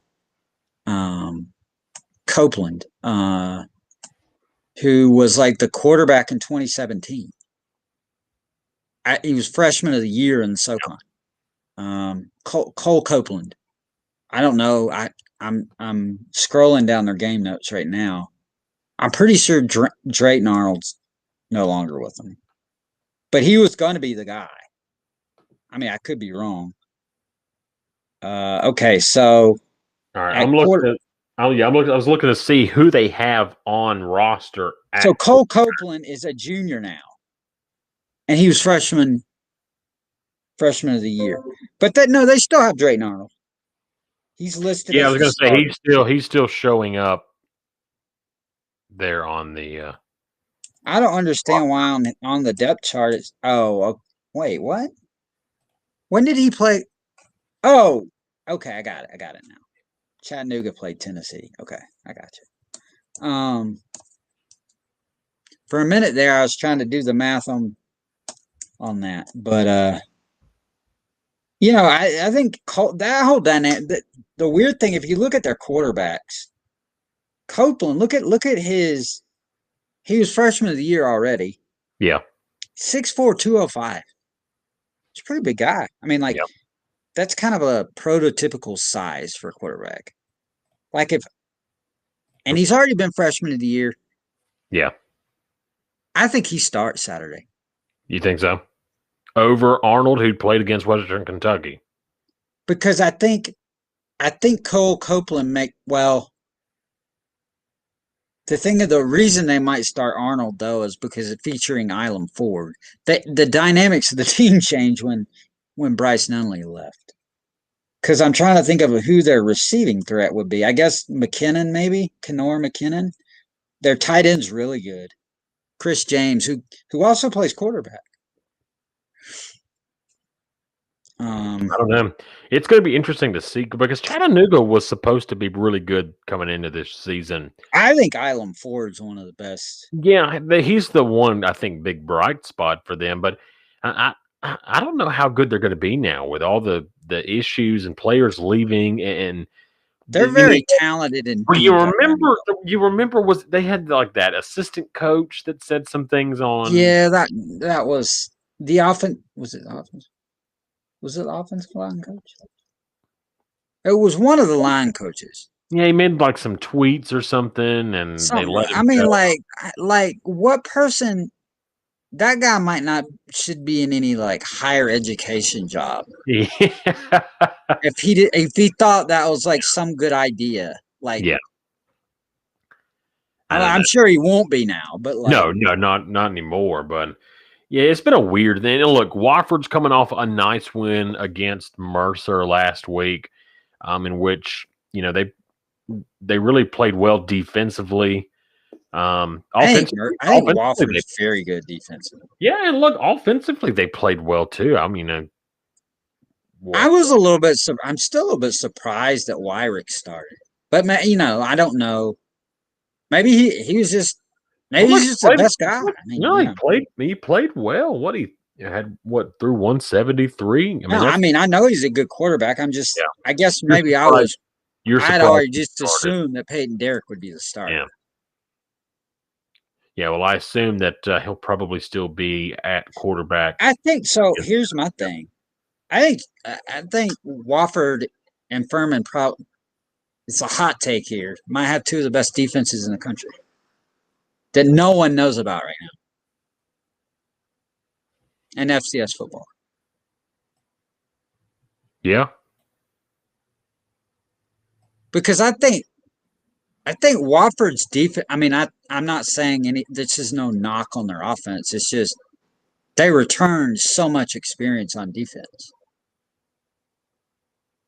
Copeland, who was like the quarterback in 2017. He was freshman of the year in the SoCon. Cole Copeland. I don't know. I'm scrolling down their game notes right now. I'm pretty sure Drayton Arnold's no longer with them, but he was going to be the guy. I mean, I could be wrong. Okay, so all right, I'm looking. I was looking to see who they have on roster. So Cole Copeland is a junior now, and he was freshman of the year. But they still have Drayton Arnold. He's listed. Yeah, I was going to say he's still showing up there on the. I don't understand why on the depth chart it's. Oh, wait, what? When did he play? Oh, okay, I got it now. Chattanooga played Tennessee. Okay, I got you. For a minute there, I was trying to do the math on that, but I think that whole dynamic. The weird thing, if you look at their quarterbacks, Copeland, look at his. He was freshman of the year already. Yeah. 6'4", 205. He's a pretty big guy. I mean, that's kind of a prototypical size for a quarterback. And he's already been freshman of the year. Yeah. I think he starts Saturday. You think so? Over Arnold, who played against Western Kentucky. Because I think Cole Copeland the reason they might start Arnold though is because it's featuring Ilum Ford. The dynamics of the team changed when Bryce Nunley left. Because I'm trying to think of who their receiving threat would be. I guess McKinnon, maybe Kenor McKinnon. Their tight end's really good. Chris James, who also plays quarterback. I don't know. It's going to be interesting to see because Chattanooga was supposed to be really good coming into this season. I think Ilum Ford's one of the best. Yeah, he's the one, I think, big bright spot for them. But I don't know how good they're going to be now with all the issues and players leaving. And they're very talented. And you remember was they had like that assistant coach that said some things on. Yeah, that was the offense. Was it offense? Was it the offensive line coach? It was one of the line coaches. Yeah, he made like some tweets or something, and they let him. I mean, go. like what person? That guy should be in any like higher education job. Yeah. If he thought that was like some good idea, yeah. I'm sure he won't be now, but no, not anymore. But yeah, it's been a weird thing. And look, Wofford's coming off a nice win against Mercer last week, in which they really played well defensively. I think Wofford is very good defensively. Yeah, and look, offensively they played well too. I mean, I was a little bit. I'm still a little bit surprised that Wyrick started, but I don't know. Maybe he was just. Maybe he's just the best guy. I mean, he played well. What he had through 173. I know he's a good quarterback. I'm just. I guess maybe I was You're I'd surprised already he just started. assumed that Peyton Derrick would be the starter. Yeah. Yeah, well, I assume that he'll probably still be at quarterback. I think so. Here's my thing. I think Wofford and Furman probably. It's a hot take here. Might have two of the best defenses in the country that no one knows about right now in FCS football. Yeah. Because I think Wofford's defense. I mean, I'm not saying this is no knock on their offense. It's just they returned so much experience on defense.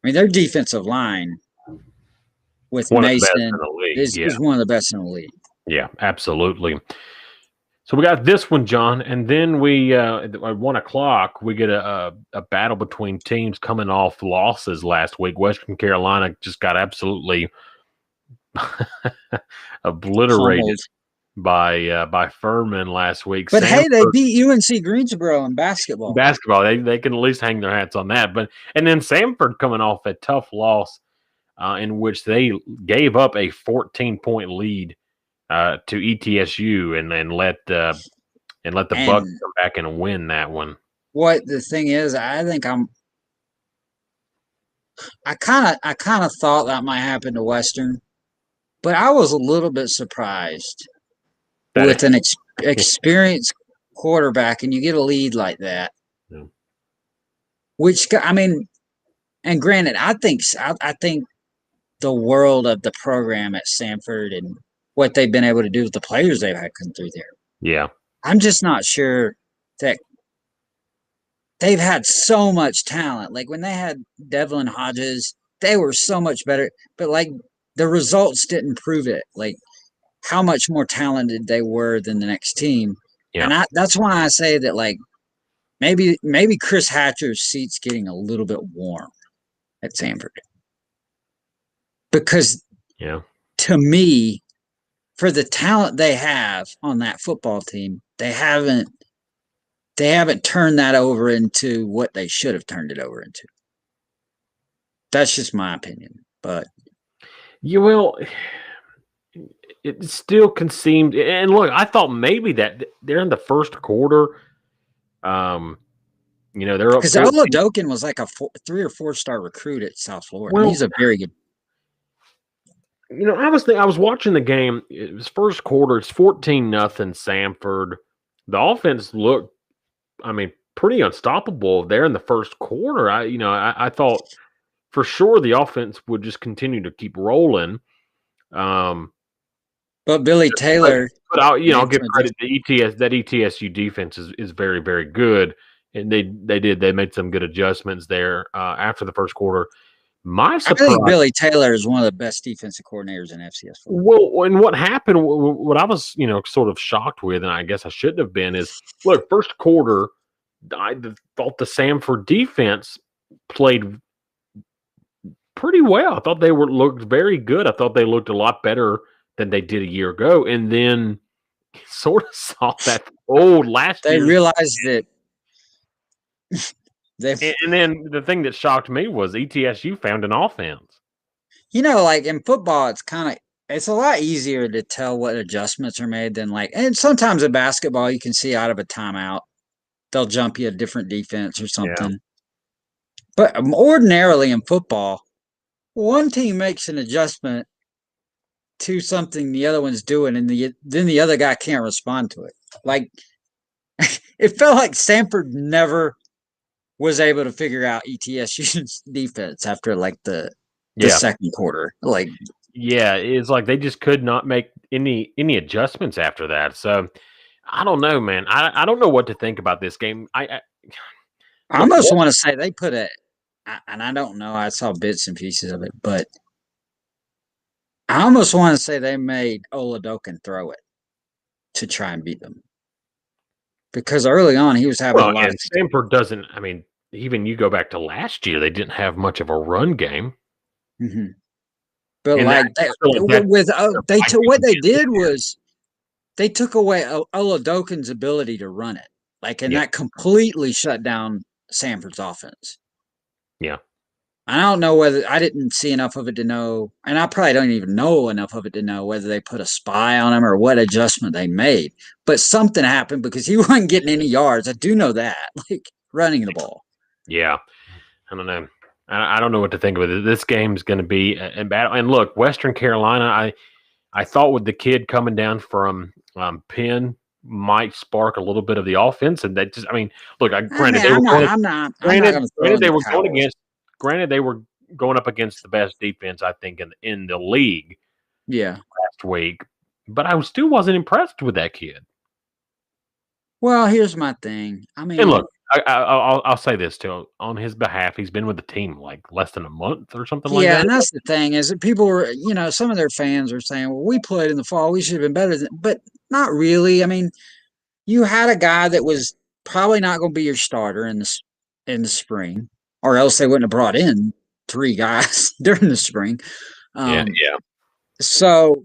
I mean, their defensive line with Mason is one of the best in the league. Yeah, absolutely. So we got this one, John, and then we at 1:00 we get a battle between teams coming off losses last week. Western Carolina just got absolutely obliterated by Furman last week. But hey, they beat UNC Greensboro in basketball. They can at least hang their hats on that. And then Samford coming off a tough loss in which they gave up a 14-point lead to ETSU and let the Bucks come back and win that one. What the thing is, I kind of thought that might happen to Western, but I was a little bit surprised with an experienced quarterback, and you get a lead like that. Yeah. Which, I mean, and granted, I think the world of the program at Samford and what they've been able to do with the players they've had come through there. Yeah. I'm just not sure that they've had so much talent. Like when they had Devlin Hodges, they were so much better, but like the results didn't prove it. Like how much more talented they were than the next team. Yeah. And that's why I say that like maybe Chris Hatcher's seat's getting a little bit warm at Samford. Because to me, for the talent they have on that football team, they haven't turned that over into what they should have turned it over into. That's just my opinion. But it still can seem. And look, I thought maybe that they're in the first quarter. They're up because Oladokin was like a 3 or 4 star recruit at South Florida. Well, he's a very good. I was watching the game. It was first quarter. It's 14-0 Samford. The offense looked, pretty unstoppable there in the first quarter. I thought for sure the offense would just continue to keep rolling. But Billy Taylor. But I'll give credit to that ETSU defense is very, very good, and they made some good adjustments there after the first quarter. I think Billy Taylor is one of the best defensive coordinators in FCS football. Well, and what happened, what I was, sort of shocked with, and I guess I shouldn't have been, is, look, first quarter, I thought the Samford defense played pretty well. I thought they looked very good. I thought they looked a lot better than they did a year ago. And then sort of saw that old last year. They realized that. And then the thing that shocked me was ETSU found an offense. Like in football, it's a lot easier to tell what adjustments are made than and sometimes in basketball, you can see out of a timeout, they'll jump you a different defense or something. Yeah. But ordinarily in football, one team makes an adjustment to something the other one's doing, and then the other guy can't respond to it. Like it felt like Samford never was able to figure out ETSU's defense after the second quarter. It's like they just could not make any adjustments after that. So I don't know, man. I don't know what to think about this game. I almost want to say they put it, and I don't know. I saw bits and pieces of it, but I almost want to say they made Oladokin throw it to try and beat them. Because early on, he was having a lot of. Samford doesn't. Even you go back to last year, they didn't have much of a run game. Mm-hmm. But what they did was they took away Oladokin's ability to run it, that completely shut down Samford's offense. Yeah. I don't know whether I didn't see enough of it to know, and I probably don't even know enough of it to know whether they put a spy on him or what adjustment they made. But something happened because he wasn't getting any yards. I do know that, like running the ball. Yeah, I don't know. I don't know what to think of it. This game's going to be a battle. And look, Western Carolina, I thought with the kid coming down from Penn might spark a little bit of the offense, and that just, I mean, look, granted they were going up against the best defense I think in the league. Yeah, last week, but I still wasn't impressed with that kid. Well, here's my thing. I mean, and look, I'll say this too. On his behalf, he's been with the team like less than a month or something like that. Yeah, and that's the thing is that people were, some of their fans are saying, well, we played in the fall. We should have been better but not really. I mean, you had a guy that was probably not going to be your starter in the spring, or else they wouldn't have brought in 3 guys during the spring. Yeah. So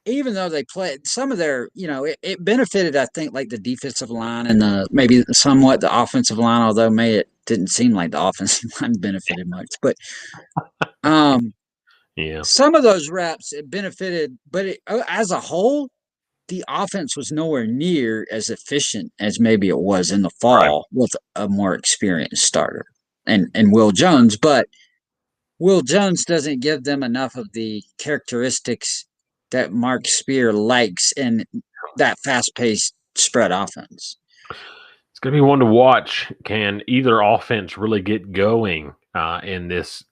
even though they played some of their, it benefited, I think, like the defensive line and maybe somewhat the offensive line, although it didn't seem like the offensive line benefited much. But some of those reps it benefited, but as a whole, the offense was nowhere near as efficient as maybe it was in the fall with a more experienced starter and Will Jones. But Will Jones doesn't give them enough of the characteristics that Mark Spear likes in that fast-paced spread offense. It's going to be one to watch. Can either offense really get going in this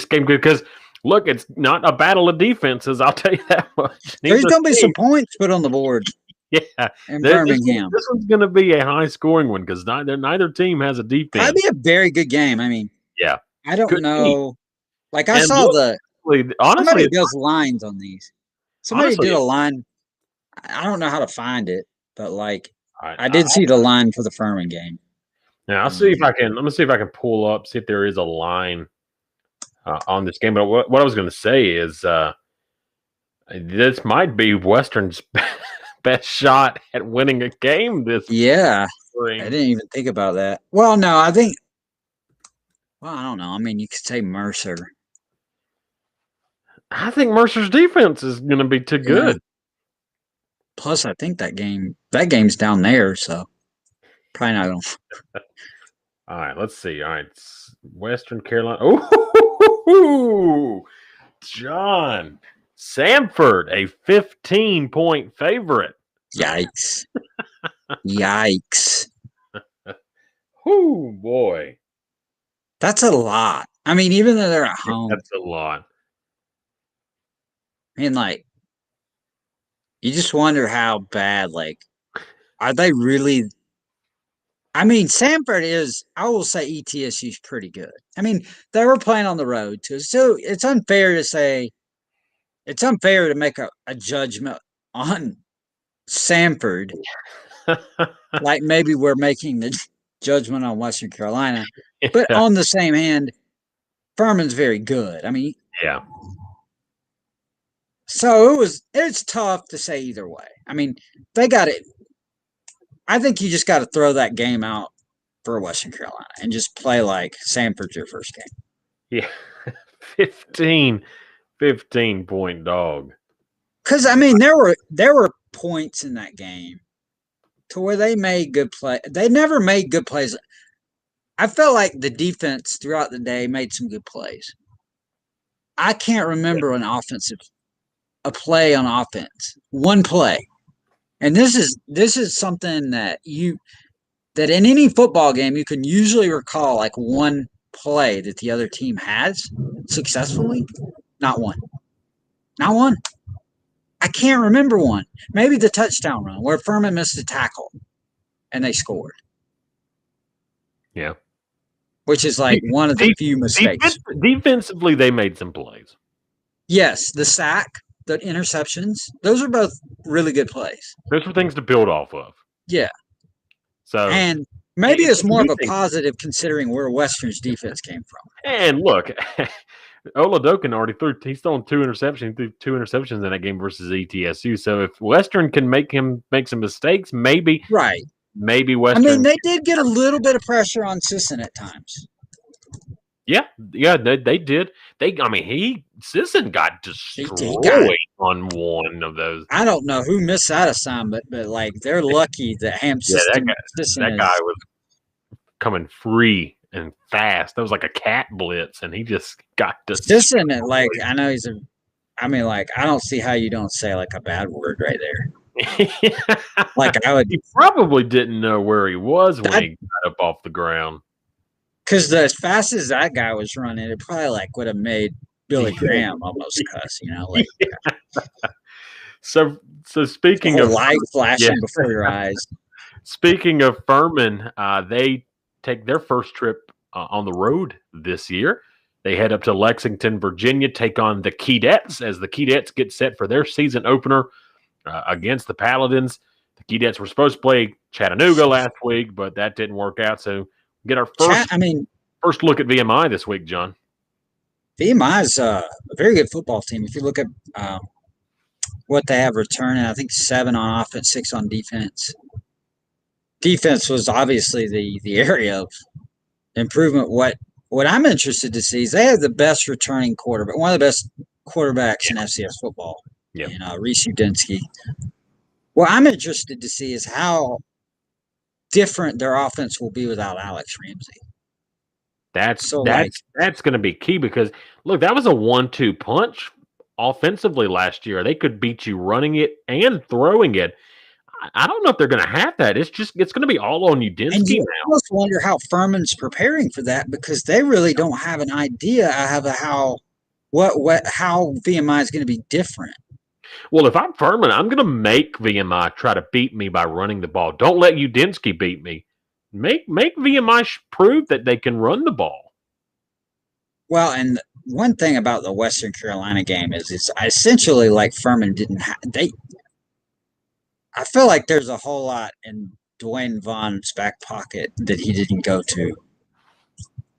game? Because look, it's not a battle of defenses. I'll tell you that much. There's going to be some points put on the board. Yeah, in Birmingham. This one's going to be a high-scoring one because neither team has a defense. That'd be a very good game. I mean, yeah, I don't know. Like I saw somebody does lines on these. Somebody did a line. I don't know how to find it, but I did see the line for the Furman game. Now I'll see if I can. Let me see if I can pull up, see if there is a line on this game. But what I was going to say is this might be Western's best shot at winning a game this spring. I didn't even think about that. Well, no, I think. Well, I don't know. I mean, you could say Mercer. I think Mercer's defense is going to be too good. Plus, I think that game's down there, so probably not going to. All right, let's see. All right, Western Carolina. Oh, John Samford, a 15-point favorite. Yikes! Yikes! Oh boy, that's a lot. I mean, even though they're at home, that's a lot. I mean, you just wonder how bad, are they really? I mean, Samford is, I will say ETSU's pretty good. I mean, they were playing on the road too. So it's unfair to make a judgment on Samford. Like maybe we're making the judgment on Western Carolina. But on the same hand, Furman's very good. I mean, yeah. So it's tough to say either way. I mean, they got it. I think you just got to throw that game out for Western Carolina and just play like Samford's your first game. Yeah. 15-point dog. Because I mean, there were points in that game to where they made good play. They never made good plays. I felt like the defense throughout the day made some good plays. I can't remember a play on offense, one play. And this is something that in any football game you can usually recall like one play that the other team has successfully. Not one. Not one. I can't remember one. Maybe the touchdown run where Furman missed a tackle and they scored. Yeah. Which is like one of the few mistakes. Defensively, they made some plays. Yes, the sack, the interceptions, those are both really good plays. Those were things to build off of. Yeah. So, and maybe it's more of a positive considering where Western's defense came from. And look, Oladokin already he's thrown 2 interceptions, threw 2 interceptions in that game versus ETSU. So if Western can make some mistakes, maybe Western. I mean, they did get a little bit of pressure on Sisson at times. Yeah, they did. Sisson got He got. destroyed on one of those. I don't know who missed that assignment, but like they're lucky that Yeah, Sisson that guy is. was coming free and fast. That was like a cat blitz, and he just got destroyed. Sisson, like I know he's a. I mean, like I don't see how you don't say like a bad word right there. Like I would. He probably didn't know where he was when he got up off the ground. Because as fast as that guy was running, it probably like would have made Billy Graham almost cuss, like. So speaking of light flashing before your eyes. Speaking of Furman, they take their first trip on the road this year. They head up to Lexington, Virginia, take on the Keydets as the Keydets get set for their season opener against the Paladins. The Keydets were supposed to play Chattanooga last week, but that didn't work out. So we get our first look at VMI this week, John. VMI is a very good football team. If you look at what they have returning, I think 7 on offense, 6 on defense. Defense was obviously the area of improvement. What I'm interested to see is they have the best returning quarterback, one of the best quarterbacks in FCS football. Yeah, Reese Udinski. What I'm interested to see is how different their offense will be without Alex Ramsey. That's going to be key because look, that was a 1-2 punch offensively last year. They could beat you running it and throwing it. I don't know if they're going to have that. It's going to be all on Udinski and you now. I almost wonder how Furman's preparing for that because they really don't have an idea of how VMI is going to be different. Well, if I'm Furman, I'm going to make VMI try to beat me by running the ball. Don't let Udinski beat me. Make VMI prove that they can run the ball. Well, and one thing about the Western Carolina game is it's essentially like Furman didn't have I feel like there's a whole lot in Dwayne Vaughn's back pocket that he didn't go to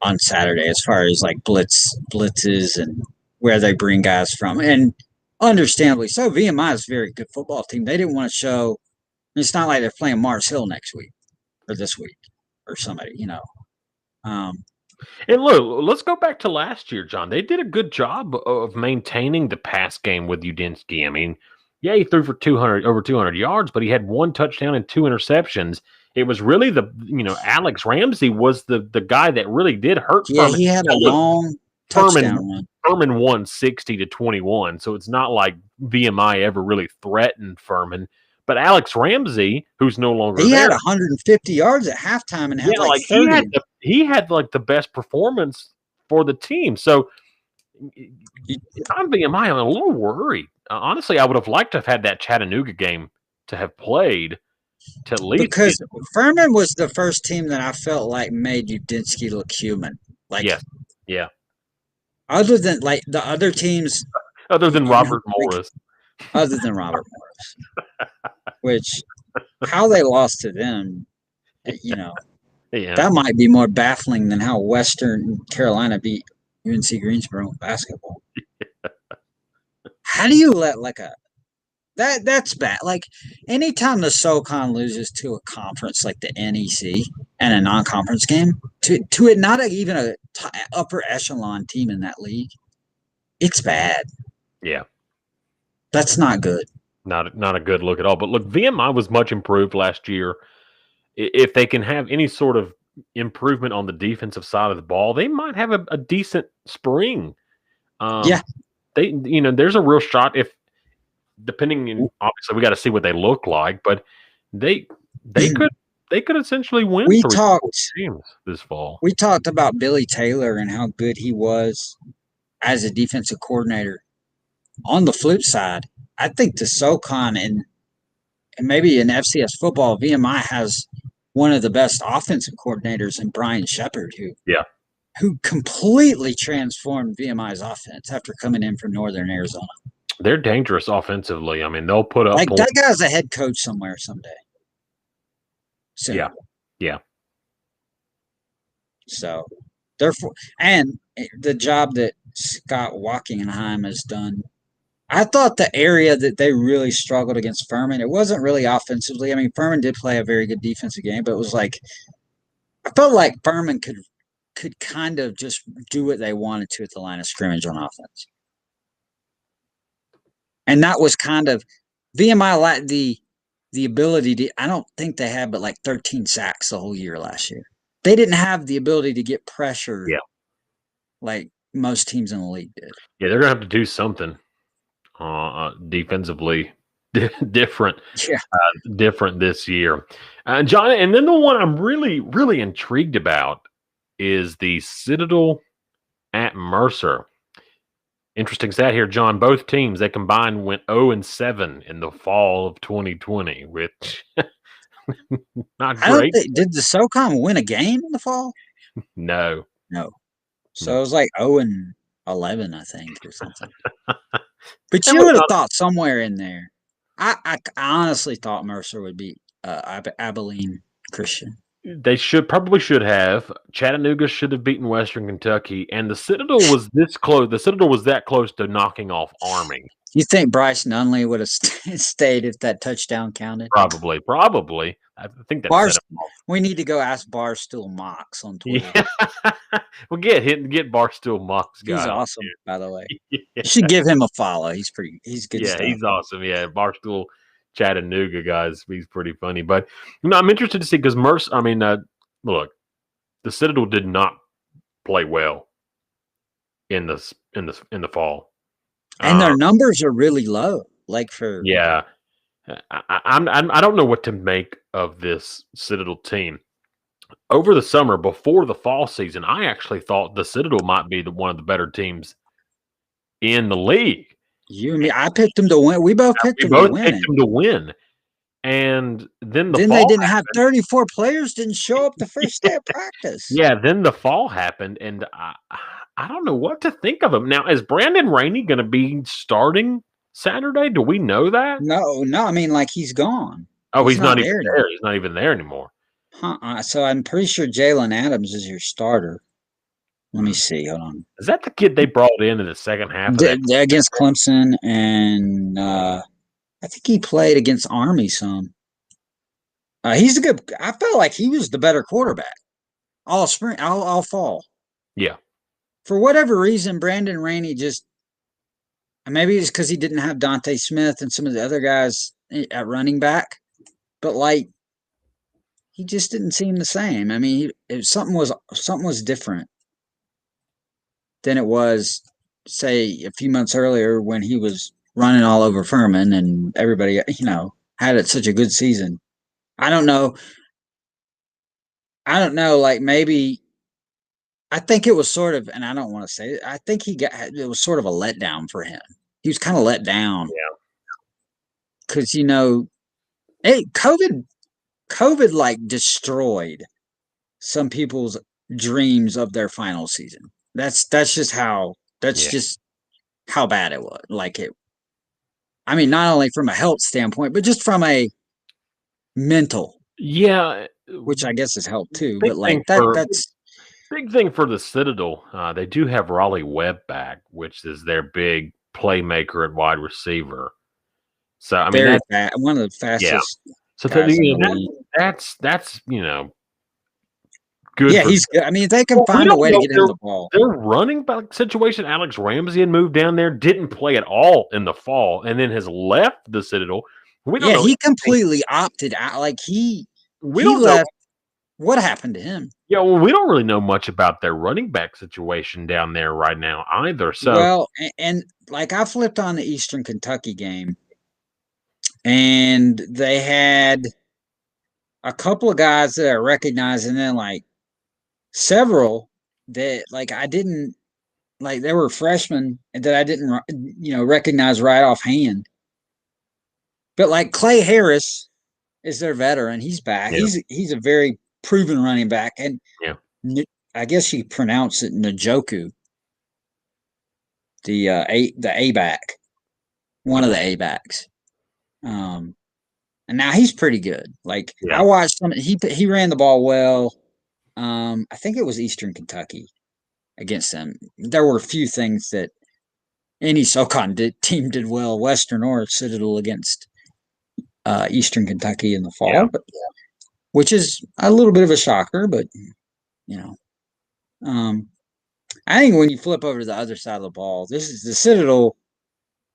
on Saturday as far as like blitzes and where they bring guys from. And understandably so, VMI is a very good football team. They didn't want to show – it's not like they're playing Mars Hill next week or this week or somebody, And look, let's go back to last year, John. They did a good job of maintaining the pass game with Udinski. I mean, yeah, he threw for over 200 yards, but he had 1 touchdown and 2 interceptions. It was really Alex Ramsey was the guy that really did hurt Furman. Yeah, he had a long touchdown run. Furman won 60-21, so it's not like VMI ever really threatened Furman. But Alex Ramsey, who's no longer there, he had 150 yards at halftime and had 30. He had like the best performance for the team. So if I'm VMI, I'm a little worried. Honestly, I would have liked to have had that Chattanooga game to have played to at least because Furman was the first team that I felt like made Udinski look human. Like, yeah. Other than like the other teams, other than Robert Morris, which how they lost to them, that might be more baffling than how Western Carolina beat UNC Greensboro in basketball. How do you let that's bad. Like anytime the SoCon loses to a conference like the NEC and a non-conference game, to it not even a upper echelon team in that league, it's bad. Yeah, that's not good. Not a good look at all. But look, VMI was much improved last year. If they can have any sort of improvement on the defensive side of the ball, they might have a decent spring. There's a real shot if. Depending, obviously, we got to see what they look like, but they could essentially win. We talked teams this fall. We talked about Billy Taylor and how good he was as a defensive coordinator. On the flip side, I think the SoCon and maybe in FCS football, VMI has one of the best offensive coordinators in Brian Shepard, who completely transformed VMI's offense after coming in from Northern Arizona. They're dangerous offensively. I mean, they'll put up that guy's a head coach somewhere someday. Yeah. So, therefore, and the job that Scott Wackingham has done, I thought the area that they really struggled against Furman, it wasn't really offensively. I mean, Furman did play a very good defensive game, but it was like I felt like Furman could could kind of just do what they wanted to at the line of scrimmage on offense. And that was kind of VMI the ability to, I don't think they had but like 13 sacks the whole year last year. They didn't have the ability to get pressure like most teams in the league did. Yeah, they're going to have to do something defensively different this year. John, and then the one I'm really, really intrigued about is the Citadel at Mercer. Interesting stat here, John. Both teams, they combined went 0-7 in the fall of 2020, which not great. Did the SoCon win a game in the fall? No. So it was like 0-11, I think, or something. But you would have thought somewhere in there. I honestly thought Mercer would beat Abilene Christian. They probably should have. Chattanooga should have beaten Western Kentucky, and the Citadel was this close. The Citadel was that close to knocking off Army. You think Bryce Nunley would have stayed if that touchdown counted? Probably. I think that. We need to go ask Barstool Mox on Twitter. Yeah. Well, get Barstool Mox. He's awesome, by the way. You should give him a follow. He's good. Yeah, stuff. He's awesome. Yeah, Barstool Chattanooga, guys. He's pretty funny. But I'm interested to see because Mercer. I mean, look, the Citadel did not play well in the fall, and their numbers are really low. Like for I don't know what to make of this Citadel team. Over the summer, before the fall season, I actually thought the Citadel might be one of the better teams in the league. You and me, I picked them to win. We both picked them to win. And then they didn't have 34 players didn't show up the first day of practice. Yeah, then the fall happened, and I don't know what to think of him. Now, is Brandon Rainey going to be starting Saturday? Do we know that? No. I mean, like he's gone. Oh, he's not even there. He's not even there anymore. So I'm pretty sure Jalen Adams is your starter. Let me see. Hold on. Is that the kid they brought in the second half? Against Clemson, and I think he played against Army some. He's a good. I felt like he was the better quarterback all spring, all fall. Yeah. For whatever reason, Brandon Rainey just. Maybe it's because he didn't have Dante Smith and some of the other guys at running back, but like he just didn't seem the same. I mean, something was different than it was, say, a few months earlier when he was running all over Furman and everybody, had such a good season. I don't know. Like maybe. I think it was sort of, and I don't want to say it, I think it was sort of a letdown for him. He was kind of let down. Yeah. Because, COVID like destroyed some people's dreams of their final season. That's just how bad it was. Like I mean, not only from a health standpoint, but just from a mental. Yeah. Which I guess has helped too. But like that's. Big thing for the Citadel, they do have Raleigh Webb back, which is their big playmaker at wide receiver. So I mean, that's one of the fastest. Yeah. So that's good. Yeah, he's good. I mean, if they can find a way to get him the ball. Their running back situation, Alex Ramsey had moved down there, didn't play at all in the fall, and then has left the Citadel. He completely opted out. Like he left. What happened to him? Yeah, well, we don't really know much about their running back situation down there right now either. So, well, and like I flipped on the Eastern Kentucky game, and they had a couple of guys that I recognized, and then like several that like I didn't like. They were freshmen that I didn't recognize right offhand. But like Clay Harris is their veteran. He's back. Yeah. He's a very proven running back, and I guess you pronounce it Njoku, the A back, one of the A backs, and now he's pretty good. Like I watched him; he ran the ball well. I think it was Eastern Kentucky against them. There were a few things that any SoCon team did well, Western or Citadel against Eastern Kentucky in the fall, which is a little bit of a shocker, but I think when you flip over to the other side of the ball, this is the Citadel.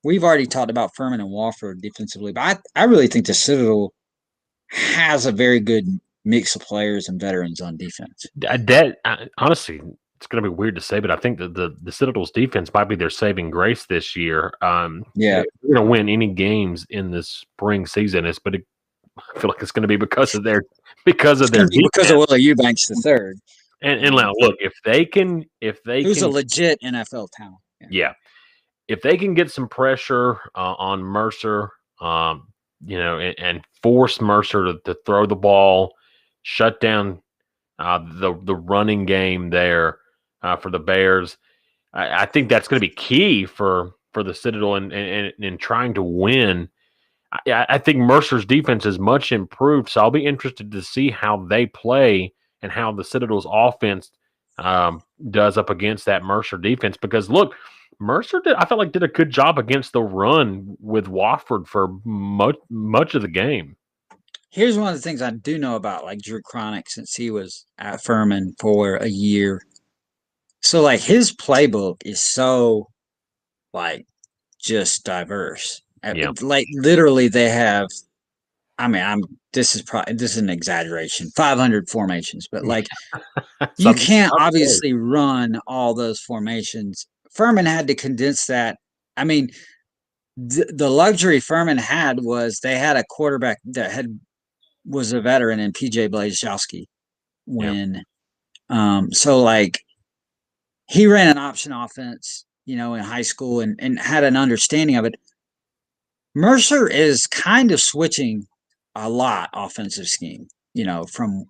We've already talked about Furman and Wofford defensively, but I really think the Citadel has a very good mix of players and veterans on defense. Honestly, it's going to be weird to say, but I think that the Citadel's defense might be their saving grace this year. Yeah, they're going to win any games in this spring season. I feel like it's going to be because of their defense. Because of Willie Eubanks the third. And now look, if they who's a legit NFL talent. Yeah. If they can get some pressure on Mercer, and force Mercer to throw the ball, shut down the running game there for the Bears, I think that's going to be key for the Citadel in trying to win. I think Mercer's defense is much improved, so I'll be interested to see how they play and how the Citadel's offense does up against that Mercer defense. Because look, Mercer I felt like did a good job against the run with Wofford for much of the game. Here's one of the things I do know about like Drew Cronick since he was at Furman for a year. So like his playbook is so like just diverse. Yeah. Like literally they have, I mean, this is an exaggeration, 500 formations, but like you can't obviously run all those formations. Furman had to condense that. I mean, the luxury Furman had was they had a quarterback that was a veteran in PJ Blazowski when, so like he ran an option offense, in high school and had an understanding of it. Mercer is kind of switching a lot offensive scheme, from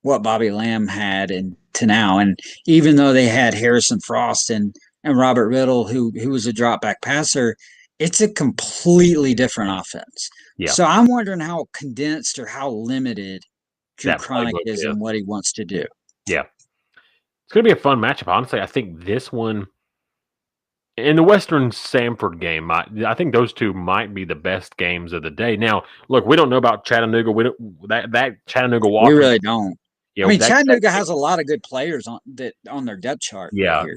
what Bobby Lamb had to now. And even though they had Harrison Frost and Robert Riddle, who was a drop back passer, it's a completely different offense. Yeah. So I'm wondering how condensed or how limited Drew Cronick is in what he wants to do. Yeah. It's going to be a fun matchup. Honestly, I think this one in the Western Samford game, I think those two might be the best games of the day. Now, look, we don't know about Chattanooga. We don't that Chattanooga Wofford. We really don't. I mean, Chattanooga has a lot of good players on their depth chart. Yeah, right here.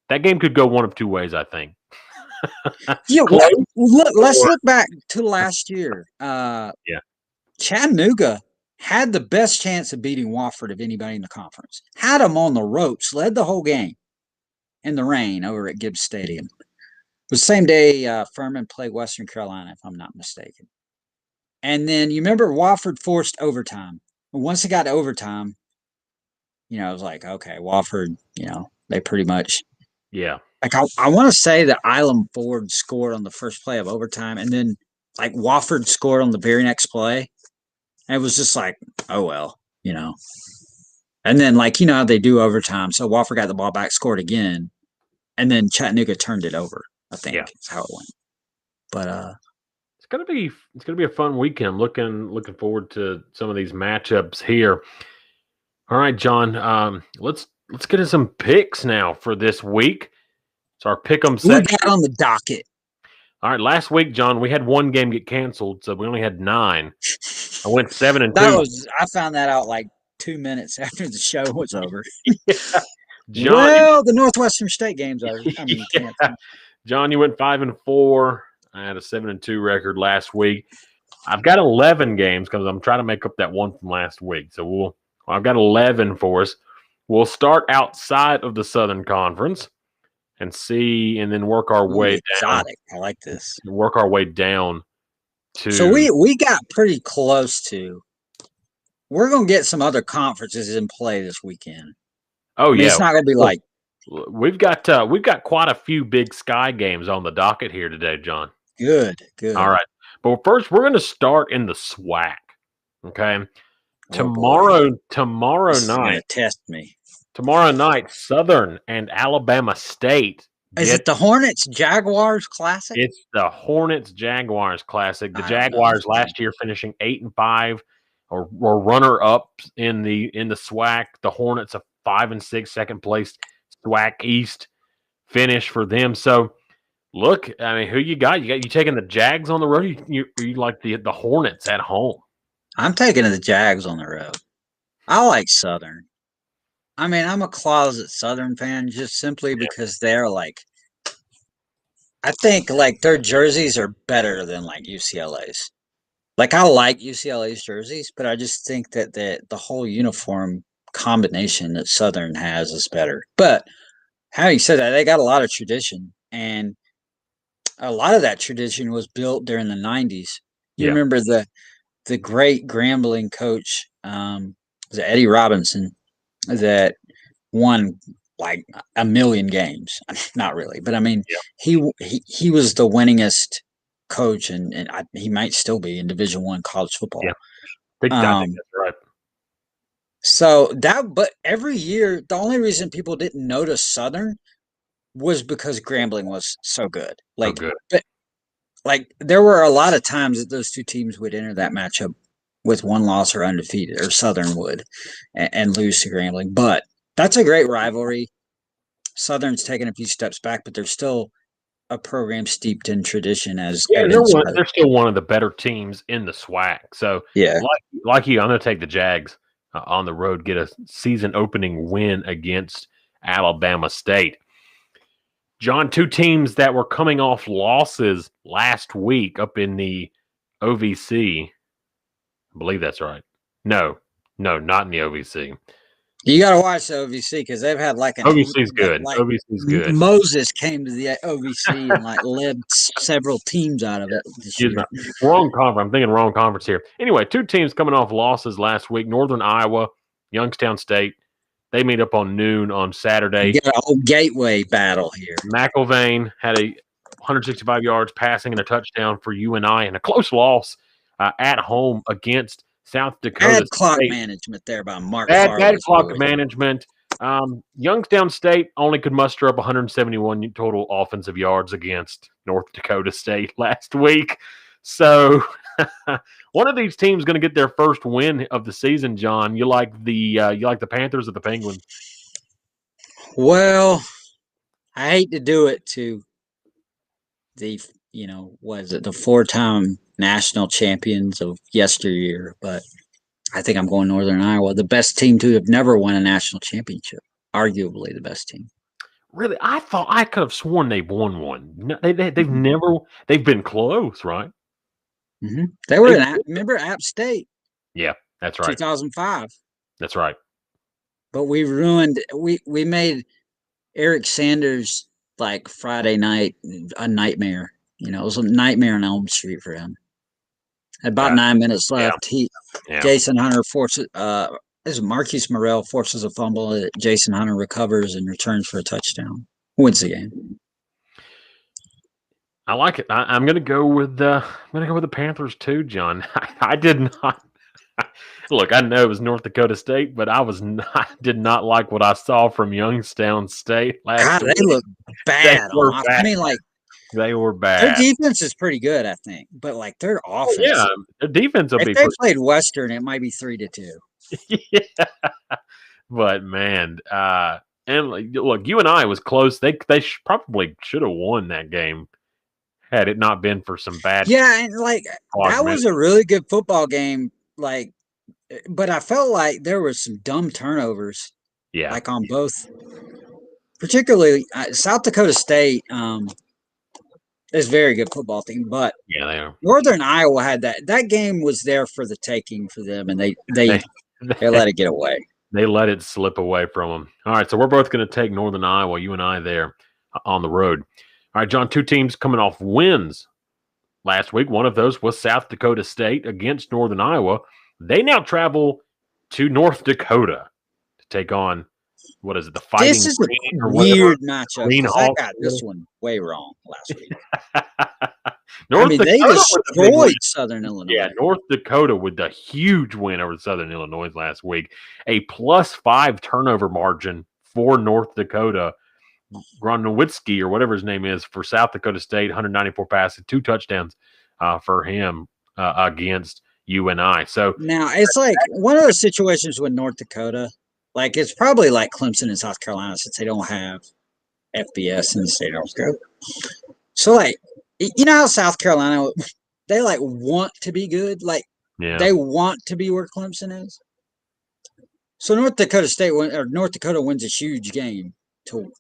That game could go one of two ways, I think. Yeah, let's look back to last year. Chattanooga had the best chance of beating Wofford of anybody in the conference. Had them on the ropes, led the whole game in the rain over at Gibbs Stadium. It was the same day Furman played Western Carolina, if I'm not mistaken. And then you remember Wofford forced overtime. Once it got to overtime, it was like, okay, Wofford, they pretty much. Yeah. Like I want to say that Ilam Ford scored on the first play of overtime, and then like Wofford scored on the very next play. And it was just like, oh well, And then like how they do overtime, so Wofford got the ball back, scored again, and then Chattanooga turned it over. I think is how it went. But it's gonna be a fun weekend. Looking forward to some of these matchups here. All right, John. Let's get into some picks now for this week. It's our pick'em section. We got on the docket. All right, last week, John, we had one game get canceled, so we only had 9. I went 7-2. I found that out like 2 minutes after the show was over. John, the Northwestern State game's over. I mean, John, you went 5-4. I had a 7-2 record last week. I've got 11 games because I'm trying to make up that one from last week. So I've got 11 for us. We'll start outside of the Southern Conference and see, and then work our way down. I like this. Work our way down to. So we got pretty close to. We're gonna get some other conferences in play this weekend. Oh yeah, it's not gonna be like. We've got quite a few Big Sky games on the docket here today, John. Good. All right, but first we're going to start in the SWAC. Okay, tomorrow night. Test me. Tomorrow night, Southern and Alabama State. Is it the Hornets Jaguars Classic? It's the Hornets Jaguars Classic. The Jaguars last year finishing 8-5, or runner up in the SWAC. The Hornets a 5-6 second place SWAC East finish for them. So look, I mean, who you got? You taking the Jags on the road? You like the Hornets at home? I'm taking the Jags on the road. I like Southern. I mean, I'm a closet Southern fan just simply because they're like, I think like their jerseys are better than like UCLA's. Like I like UCLA's jerseys, but I just think that the whole uniform combination that Southern has is better. But having said that, they got a lot of tradition, and a lot of that tradition was built during the '90s. You Yeah. remember the great Grambling coach, was it Eddie Robinson, that won like a million games. Not really, but I mean, Yeah. he was the winningest coach, and he might still be in Division I college football. Yeah. I think that's right. So but every year, the only reason people didn't notice Southern was because Grambling was so good. So Like, good. but like there were a lot of times that those two teams would enter that matchup with one loss or undefeated, or Southern would, and lose to Grambling. But that's a great rivalry. Southern's taken a few steps back, but they're still a program steeped in tradition, as evidenced by they're still one of the better teams in the SWAC. So, yeah. like you, I'm going to take the Jags on the road, get a season opening win against Alabama State. John, two teams that were coming off losses last week up in the OVC. I believe that's right. No, not in the OVC. You got to watch the OVC because they've had like OVC's good. Like OVC's good. Moses came to the OVC and like led several teams out of it this year. Wrong conference. I'm thinking wrong conference here. Anyway, two teams coming off losses last week. Northern Iowa, Youngstown State. They meet up on noon on Saturday. You got a whole gateway battle here. McIlvain had a 165 yards passing and a touchdown for UNI, and a close loss at home against South Dakota Bad clock State. management there by Mark. Bad clock management. Youngstown State only could muster up 171 total offensive yards against North Dakota State last week. So one of these teams is going to get their first win of the season. John, you like the Panthers or the Penguins? Well, I hate to do it to the the 4-time national champions of yesteryear, but I think I'm going Northern Iowa, the best team to have never won a national championship, arguably the best team. Really, I could have sworn they've won one. No, they've never. They've been close, right? Mm-hmm. They were remember App State? Yeah, that's right. 2005. That's right. But we ruined. We made Eric Sanders like Friday night a nightmare. It was a nightmare on Elm Street for him. At about 9 minutes left, Jason Hunter forces. Marquise Morrell forces a fumble that Jason Hunter recovers and returns for a touchdown. Wins the game. I like it. I'm going to go with the Panthers too, John. I did not look. I know it was North Dakota State, but I did not like what I saw from Youngstown State last week. They look bad. I mean, like they were bad. Their defense is pretty good, I think, but like their offense, their defense will if be. If they played Western, it might be 3-2. Yeah, but man, and look, UNI was close. They probably should have won that game had it not been for some bad. Yeah, and like that was a really good football game. Like, but I felt like there were some dumb turnovers. Yeah, like on both, particularly South Dakota State. Is a very good football team, but yeah, they are. Northern Iowa had that game was there for the taking for them, and they let it get away. They let it slip away from them. All right, so we're both going to take Northern Iowa, you and I, there on the road. All right, John, two teams coming off wins last week. One of those was South Dakota State against Northern Iowa. They now travel to North Dakota to take on, what is it, the Fighting This is Green a weird matchup. I got this one way wrong last week. They destroyed Southern Illinois. Yeah, North Dakota with the huge win over Southern Illinois last week. A +5 turnover margin for North Dakota. Gronowitski, or whatever his name is, for South Dakota State, 194 passes, 2 touchdowns for him against UNI. So now it's like one of those situations with North Dakota. Like, it's probably like Clemson and South Carolina, since they don't have FBS in the state of North Dakota. So, like, you know how South Carolina, they, like, want to be good? Like, they want to be where Clemson is. So North Dakota wins a huge game to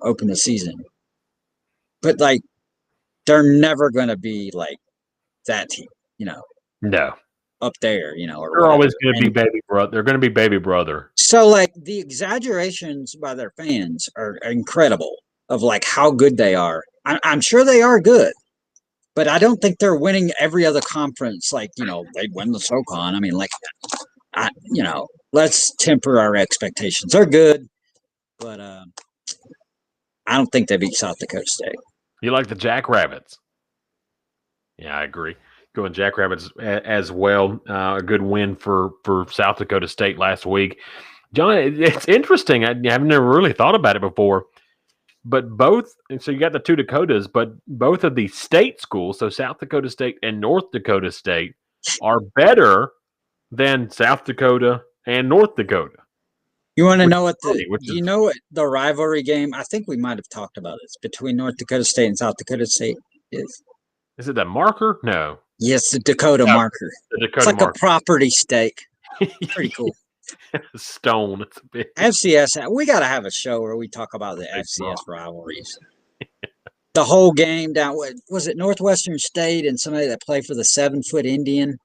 open the season, but like they're never going to be like that team, No, up there, or they're whatever. always going to be baby brother. They're going to be baby brother. So like the exaggerations by their fans are incredible of like how good they are. I'm sure they are good, but I don't think they're winning every other conference. Like they win the SoCon. I mean, like let's temper our expectations. They're good, but I don't think they beat South Dakota State. You like the Jackrabbits? Yeah, I agree. Going Jackrabbits as well. A good win for South Dakota State last week. John, it's interesting. I've never really thought about it before. But so you got the two Dakotas, but both of the state schools, so South Dakota State and North Dakota State, are better than South Dakota and North Dakota. You want to know what the rivalry game? I think we might have talked about this between North Dakota State and South Dakota State is. Is it the marker? No. Yes, the Dakota marker. The Dakota it's like marker. A property stake. Pretty cool. Stone. It's a big FCS. We got to have a show where we talk about the FCS rivalries. The whole game down. What was it? Northwestern State and somebody that played for the 7-foot Indian.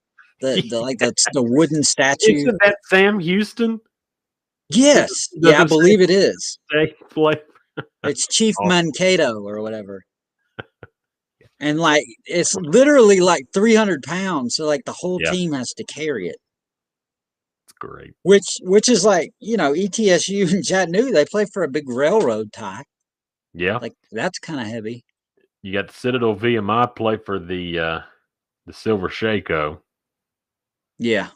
The wooden statue. Isn't that Sam Houston? Yes. I believe it is. It's Chief Mankato or whatever. And like it's literally like 300 pounds, so like the whole team has to carry it. It's great. Which is like ETSU and Chattanooga. They play for a big railroad tie. Yeah, like that's kind of heavy. You got the Citadel VMI play for the Silver Shako. Yeah,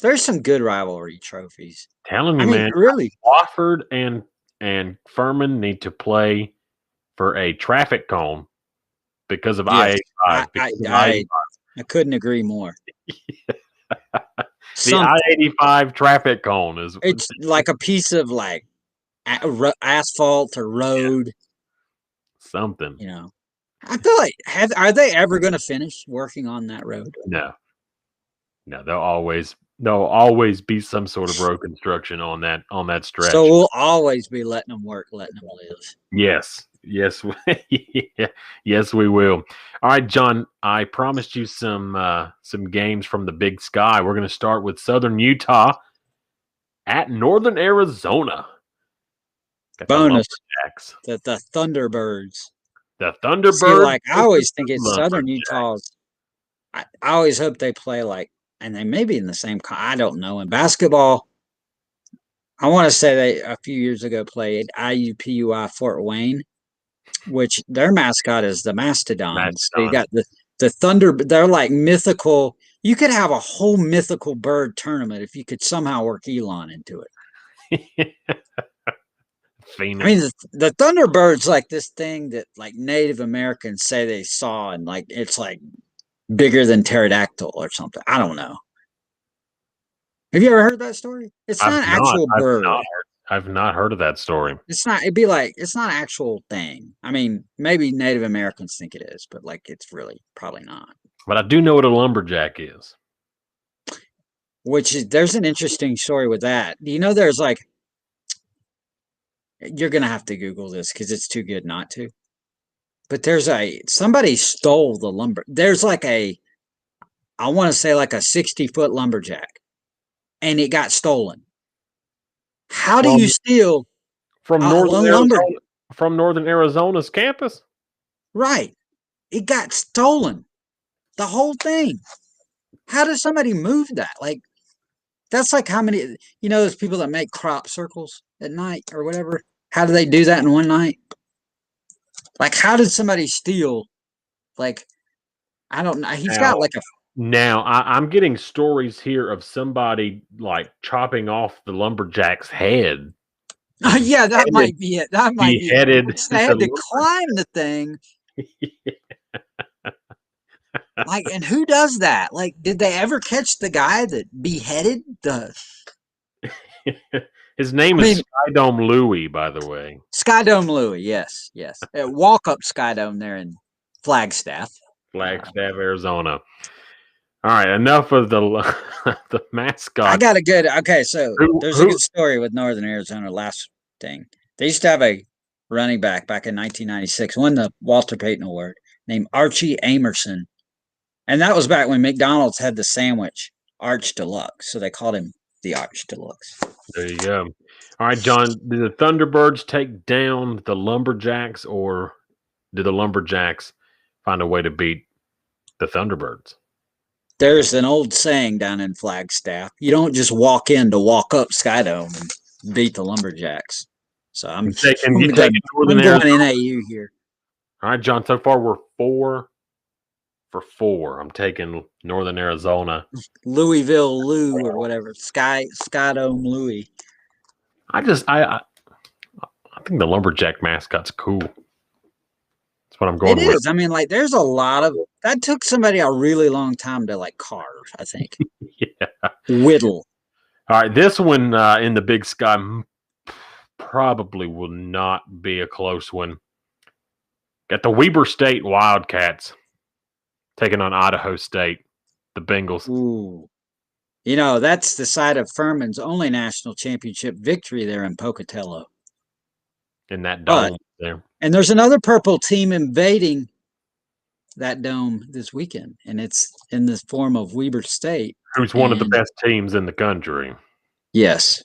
there's some good rivalry trophies. Telling you, man, really, Wofford and Furman need to play for a traffic cone. Because of I-85. I couldn't agree more. The I-85 traffic cone it's like a piece of like asphalt or road. Something. I feel like are they ever going to finish working on that road? No, there'll always be some sort of road construction on that stretch. So we'll always be letting them work, letting them live. Yes, yes, we will. All right, John. I promised you some games from the Big Sky. We're going to start with Southern Utah at Northern Arizona. Bonus the Thunderbirds. The Thunderbirds. See, like I always think it's Southern Utah's. I always hope they play like, and they may be in the same. I don't know. In basketball, I want to say they a few years ago played IUPUI Fort Wayne, which their mascot is the Mastodons. So you got the Thunder. They're like mythical. You could have a whole mythical bird tournament if you could somehow work Elon into it. Phoenix. I mean, the Thunderbirds like this thing that like Native Americans say they saw, and like it's like bigger than pterodactyl or something. I don't know. Have you ever heard that story? It's not an actual bird. I've not heard of that story. It's not. It'd be like it's not an actual thing. I mean, maybe Native Americans think it is, but like it's really probably not. But I do know what a lumberjack is. Which is there's an interesting story with that. There's like you're gonna have to Google this because it's too good not to. But somebody stole the lumber. There's like I want to say like a 60-foot lumberjack, and it got stolen. How do you steal from Northern Arizona's campus? Right, it got stolen. The whole thing. How does somebody move that? Like, that's like how many? Those people that make crop circles at night or whatever. How do they do that in one night? Like, how did somebody steal? Like, I don't know. He's got like a. Now, I'm getting stories here of somebody like chopping off the lumberjack's head. Yeah, that might be it. That might be it. They had to climb the thing. Like, and who does that? Like, did they ever catch the guy that beheaded the? His name is Skydome Louie, by the way. Skydome Louie, yes. Walk up Skydome there in Flagstaff, Arizona. All right, enough of the the mascot. I got a good. Okay, so there's a good story with Northern Arizona. Last thing, they used to have a running back in 1996, won the Walter Payton Award, named Archie Amerson, and that was back when McDonald's had the sandwich Arch Deluxe, so they called him the Arch Deluxe. There you go. All right, John, did the Thunderbirds take down the Lumberjacks, or did the Lumberjacks find a way to beat the Thunderbirds? There's an old saying down in Flagstaff: you don't just walk in to walk up Skydome and beat the Lumberjacks. So I'm taking Northern NAU here. All right, John. So far, we're 4 for 4. I'm taking Northern Arizona. Louisville Lou or whatever. Skydome Louis. I think the Lumberjack mascot's cool. That's what I'm going with. It is. I mean, like, there's a lot of that took somebody a really long time to like carve, I think. Yeah. Whittle. All right, this one in the Big Sky probably will not be a close one. Got the Weber State Wildcats taking on Idaho State, the Bengals. Ooh. You know, that's the site of Furman's only national championship victory there in Pocatello. In that dome there. And there's another purple team invading that dome this weekend, and it's in the form of Weber State. Who's one of the best teams in the country. Yes.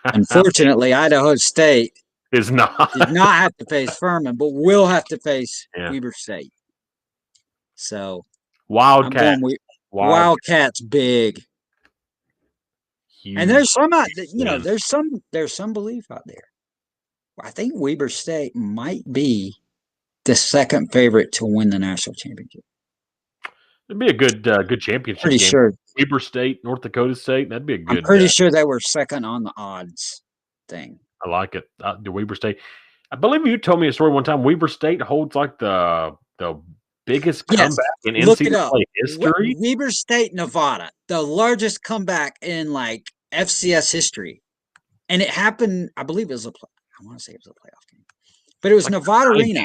Unfortunately, Idaho State did not have to face Furman, but will have to face Weber State. So Wildcats big. Huge. And there's some there's some belief out there. I think Weber State might be the second favorite to win the national championship. It'd be a good championship pretty game. Sure. Weber State, North Dakota State, that'd be a good. I'm pretty sure they were second on the odds thing. I like it. The Weber State. I believe you told me a story one time. Weber State holds like the biggest comeback in NCAA history. Weber State, Nevada, the largest comeback in like FCS history, and it happened. I believe it was I want to say it was a playoff game, but it was like Nevada Arena.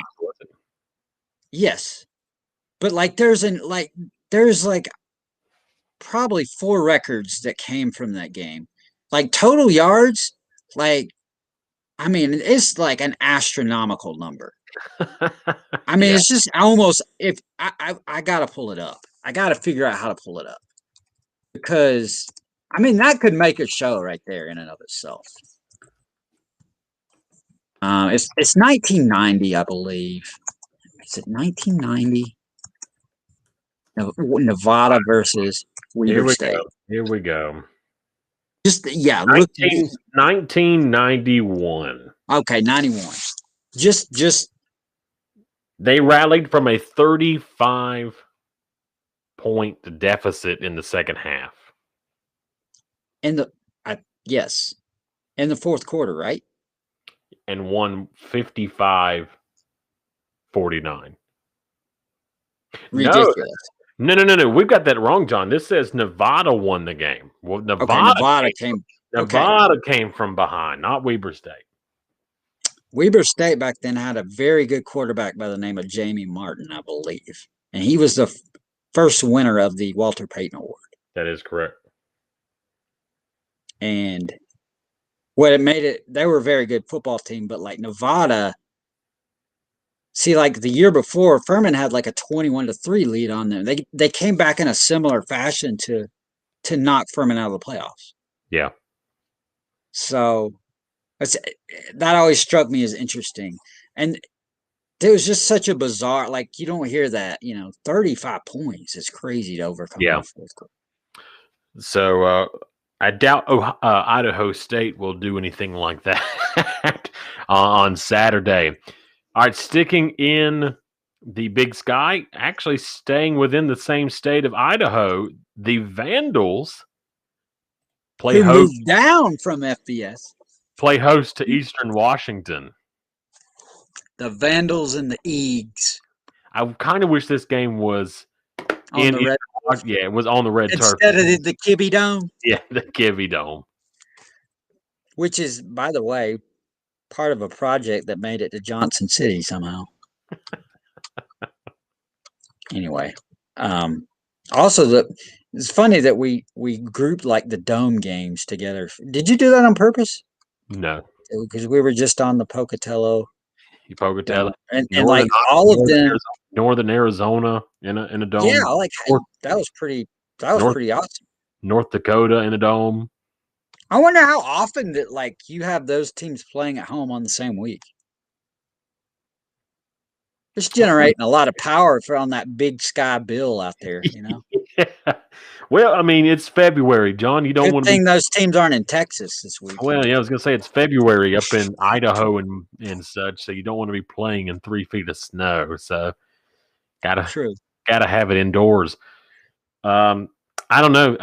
Yes, but like there's probably 4 records that came from that game. Like total yards, like I mean, it's like an astronomical number. I mean, it's just almost if I gotta pull it up. I gotta figure out how to pull it up because I mean that could make a show right there in and of itself. It's 1990, I believe. Is it 1990? Nevada versus Weber State. Here we go. Just 1991. Okay, 91. Just they rallied from a 35-point deficit in the second half. In the fourth quarter, right? And won 55-49. Ridiculous. No. We've got that wrong, John. This says Nevada won the game. Well, Nevada came from behind, not Weber State. Weber State back then had a very good quarterback by the name of Jamie Martin, I believe. And he was the first winner of the Walter Payton Award. That is correct. And what it made it, they were a very good football team, but like Nevada, see, like the year before, Furman had like a 21-3 lead on them. They came back in a similar fashion to knock Furman out of the playoffs. Yeah. So that always struck me as interesting. And there was just such a bizarre, like you don't hear that, 35 points. It's crazy to overcome. Yeah. So I doubt Idaho State will do anything like that on Saturday. All right, sticking in the Big Sky, actually staying within the same state of Idaho, the Vandals moved down from FBS. Play host to Eastern Washington. The Vandals and the Eags. I kind of wish this game was on the red. Yeah, it was on the red turf instead of the Kibby Dome. Yeah, the Kibby Dome, which is, by the way, part of a project that made it to Johnson City somehow. Anyway, Also, it's funny that we grouped like the dome games together. Did you do that on purpose? No, because we were just on the Pocatello Pocatello, and like all of them, Northern Arizona in a dome. Yeah, like that was pretty awesome. North Dakota in a dome. I wonder how often that like you have those teams playing at home on the same week. It's generating a lot of power on that big sky bill out there, you know. Yeah. Well, I mean, it's February, John. You don't want to be. Those teams aren't in Texas this week. Well, yeah, I was gonna say it's February up in Idaho and such, so you don't want to be playing in 3 feet of snow. So gotta have it indoors. I don't know.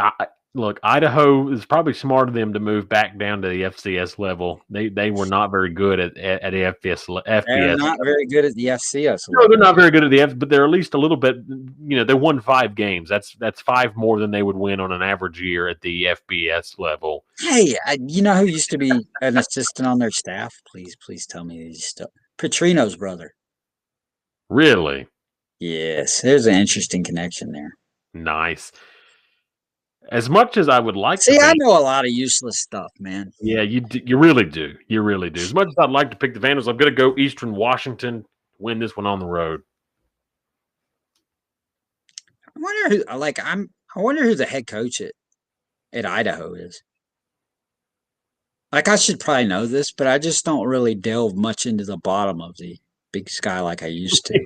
Look, Idaho is probably smart of them to move back down to the FCS level. They were not very good at FBS. They're not very good at the FCS level. No, they're not very good at the but they're at least a little bit. They won 5 games. That's 5 more than they would win on an average year at the FBS level. Hey, you know who used to be an assistant on their staff? Please tell me these stuff. Petrino's brother. Really? Yes, there's an interesting connection there. Nice. As much as I would like to I know a lot of useless stuff, man. Yeah, you really do. You really do. As much as I'd like to pick the Vandals, I'm going to go Eastern Washington, win this one on the road. I wonder who I wonder who the head coach at Idaho is. Like I should probably know this, but I just don't really delve much into the bottom of the Big Sky like I used to.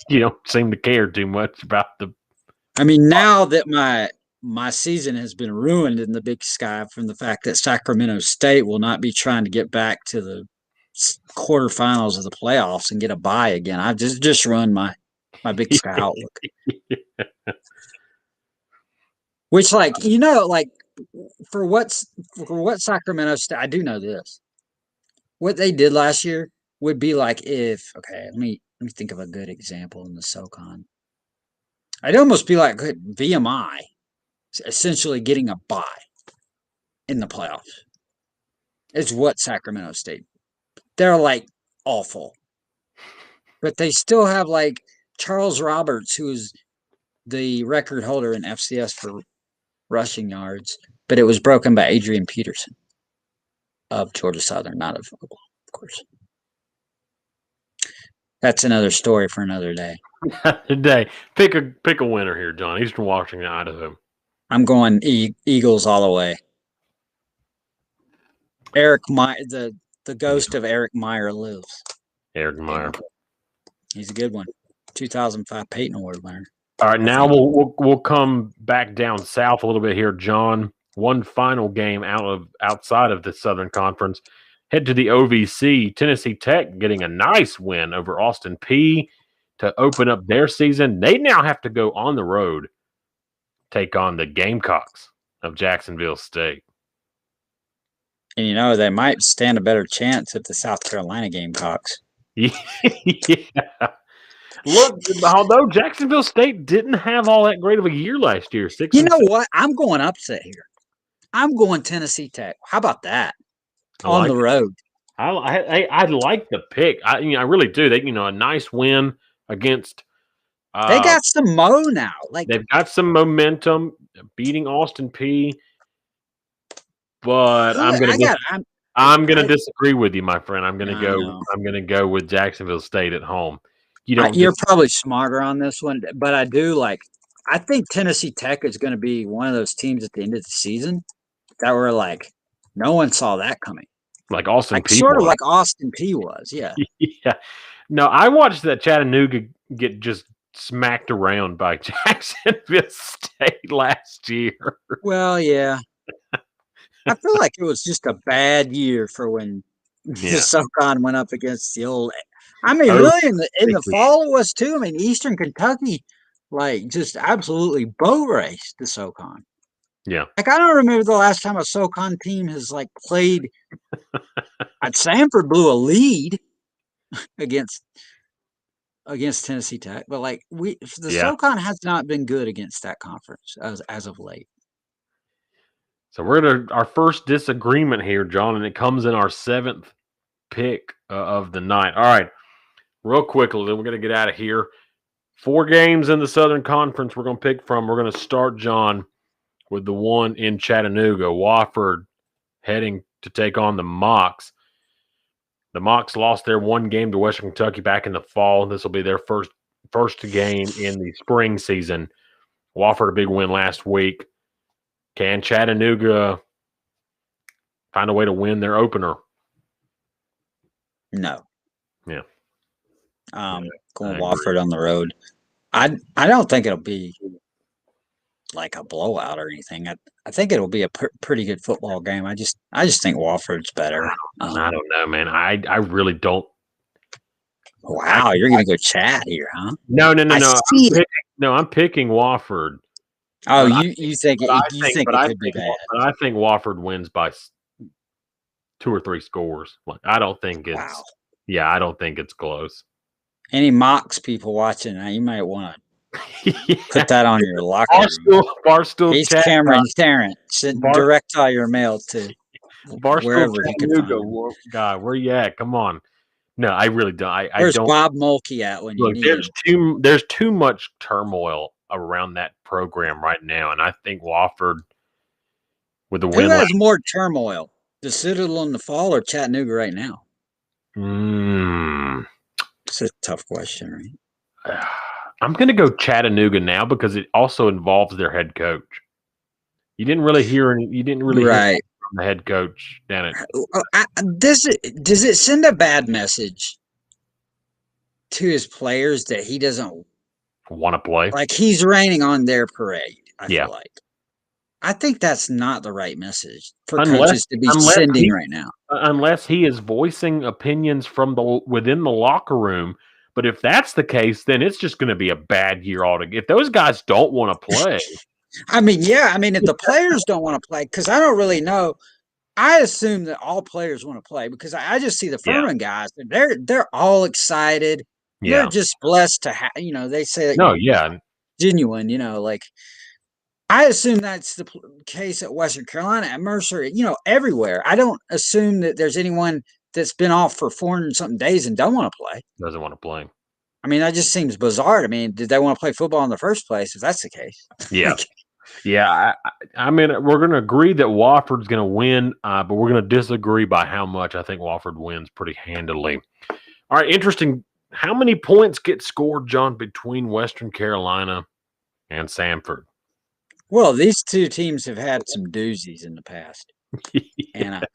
You don't seem to care too much about the. I mean, now that my season has been ruined in the Big Sky from the fact that Sacramento State will not be trying to get back to the quarterfinals of the playoffs and get a bye again. I've just run my Big Sky outlook. Which, like, like for what Sacramento State, I do know this. What they did last year would be like if let me think of a good example in the SoCon. I'd almost be like VMI essentially getting a bye in the playoffs. It's what Sacramento State. They're like awful. But they still have like Charles Roberts, who's the record holder in FCS for rushing yards, but it was broken by Adrian Peterson of Georgia Southern, not of Oklahoma, of course. That's another story for another day. Pick a winner here, John. Eastern Washington, Idaho. I'm going Eagles all the way. Eric Meyer, the ghost of Eric Meyer lives. Eric Meyer. He's a good one. 2005 Peyton Award winner. All right, now we'll come back down south a little bit here, John. One final game outside of the Southern Conference. Head to the OVC. Tennessee Tech getting a nice win over Austin Peay to open up their season. They now have to go on the road, take on the Gamecocks of Jacksonville State. And they might stand a better chance at the South Carolina Gamecocks. Yeah. Look, although Jacksonville State didn't have all that great of a year last year. You know what? I'm going upset here. I'm going Tennessee Tech. How about that? On the road. I like the pick. I really do. They a nice win against. They got some mo now. Like they've got some momentum, beating Austin Peay. But I'm gonna disagree with you, my friend. I'm gonna go with Jacksonville State at home. You're probably smarter on this one, but I think Tennessee Tech is going to be one of those teams at the end of the season that were like, no one saw that coming. Like Austin Peay. Sort of like Austin Peay was, yeah. Yeah. No, I watched that Chattanooga get just smacked around by Jacksonville State last year. Well, yeah. I feel like it was just a bad year for when the SoCon went up against the old. I mean, really, in the fall it was too. I mean, Eastern Kentucky, like, just absolutely boat raced the SoCon. Yeah. Like, I don't remember the last time a SoCon team has, like, played. Samford blew a lead against Tennessee Tech, but, like, SoCon has not been good against that conference as of late. So we're at our first disagreement here, John, and it comes in our 7th pick of the night. All right. Real quickly, then we're going to get out of here. 4 games in the Southern Conference we're going to pick from. We're going to start, John, with the one in Chattanooga. Wofford heading to take on the Mocs. The Mocs lost their 1 game to Western Kentucky back in the fall. This will be their first game in the spring season. Wofford a big win last week. Can Chattanooga find a way to win their opener? No. Yeah. Going Wofford on the road. I don't think it'll be like a blowout or anything. I think it'll be a pretty good football game. I just think Wofford's better. I don't know, man. I really don't. Wow, you're gonna go chat here, huh? No. I'm picking Wofford. Oh, you think it could be bad? But I think Wofford wins by 2 or 3 scores. Like I don't think it's. Wow. Yeah, I don't think it's close. Any Mocs people watching now, you might want to put that on your locker room. Barstool He's chat. Cameron Tarrant. Direct all your mail to Barstool Chattanooga. God, where you at? Come on. No, I really don't. Where's Bob Mulkey at when you need him? There's too much turmoil around that program right now, and I think Wofford with the win. Who has more turmoil, the Citadel in the fall or Chattanooga right now? It's a tough question, right? I'm going to go Chattanooga now because it also involves their head coach. You didn't really hear from the head coach down at. Does it send a bad message to his players that he doesn't want to play? Like he's raining on their parade. I feel like. I think that's not the right message for coaches to be sending right now. Unless he is voicing opinions from within the locker room. But if that's the case, then it's just going to be a bad year altogether. If those guys don't want to play. If the players don't want to play, because I don't really know. I assume that all players want to play because I just see the Furman guys. They're all excited. Yeah. They're just blessed to have, they say that genuine, like I assume that's the case at Western Carolina, at Mercer, everywhere. I don't assume that there's anyone that's been off for 400-something days and don't want to play. Doesn't want to play. I mean, that just seems bizarre to me. Did they want to play football in the first place if that's the case? Yeah. Yeah, I mean, we're going to agree that Wofford's going to win, but we're going to disagree by how much. I think Wofford wins pretty handily. All right, interesting. How many points get scored, John, between Western Carolina and Samford? Well, these two teams have had some doozies in the past. And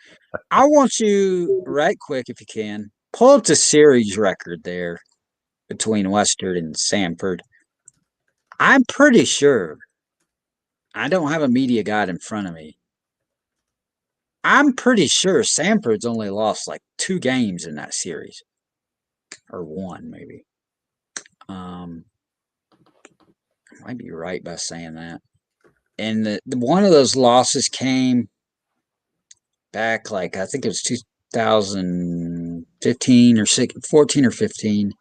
I want you, right quick, if you can, pull up the series record there between Western and Samford. I'm pretty sure. I don't have a media guide in front of me. I'm pretty sure Samford's only lost like 2 games in that series. Or 1, maybe. I might be right by saying that. And the one of those losses came back like, I think it was 2015 or 14 or 15.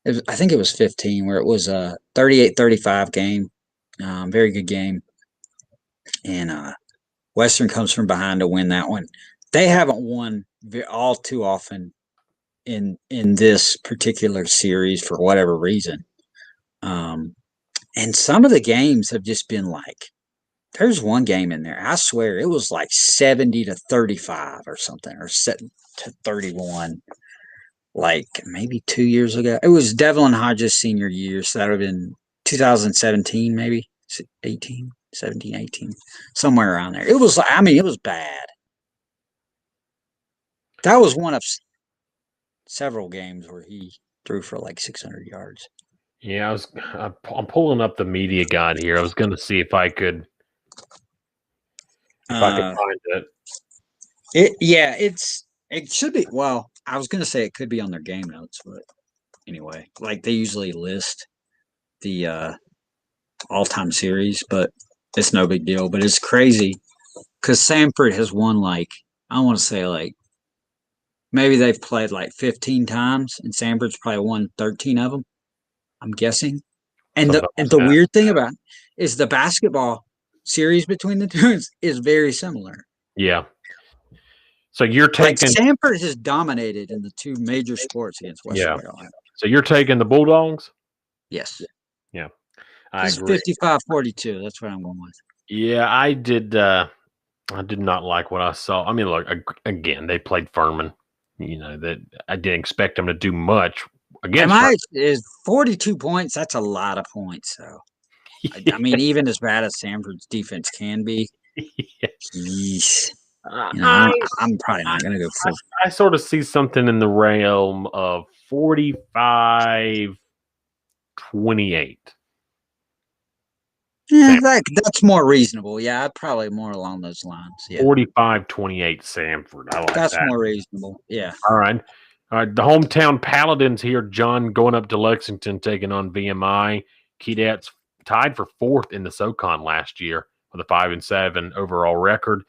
I think it was 15 where it was a 38-35 game. Very good game. And Western comes from behind to win that one. They haven't won all too often in this particular series for whatever reason. And some of the games have just been like, there's one game in there, I swear it was like 70-35 or something, or 7-31, like maybe 2 years ago. It was Devlin Hodges' senior year, so that would have been 2017, maybe 17, 18, somewhere around there. It was it was bad. That was one of several games where he threw for like 600 yards. Yeah, I'm pulling up the media guide here. I was going to see if I could find it. It should be. Well, I was going to say it could be on their game notes, but anyway, like they usually list the all-time series, but it's no big deal. But it's crazy because Samford has won I want to say maybe they've played 15 times, and Samford's probably won 13 of them. I'm guessing. And the weird thing about it is the basketball series between the two is very similar. Yeah. So you're taking Samford has dominated in the 2 major sports against Western Carolina. So you're taking the Bulldogs? Yes. Yeah, I This is agree. 55-42. That's what I'm going with. Yeah, I did not like what I saw. I mean, look, again, they played Furman. That I didn't expect them to do much against Furman. Is 42 points. That's a lot of points. So, I mean, even as bad as Samford's defense can be, jeez. I'm probably not going to go full. I sort of see something in the realm of 45-28. Yeah, that's more reasonable. Yeah, probably more along those lines. Yeah, 45-28 Samford. I like that's that. more reasonable. Yeah. All right. The hometown Paladins here, John, going up to Lexington, taking on VMI. Keydets tied for 4th in the SoCon last year with a 5-7 overall record.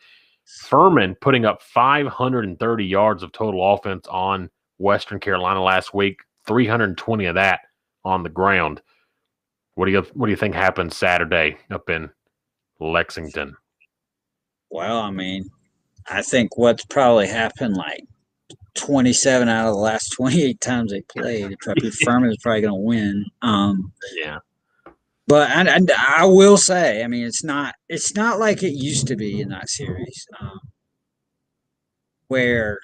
Furman putting up 530 yards of total offense on Western Carolina last week, 320 of that on the ground. What do you think happens Saturday up in Lexington? Well, I mean, I think what's probably happened, like 27 out of the last 28 times they played, Furman is probably going to win. Yeah. But I will say, I mean, it's not like it used to be in that series, where,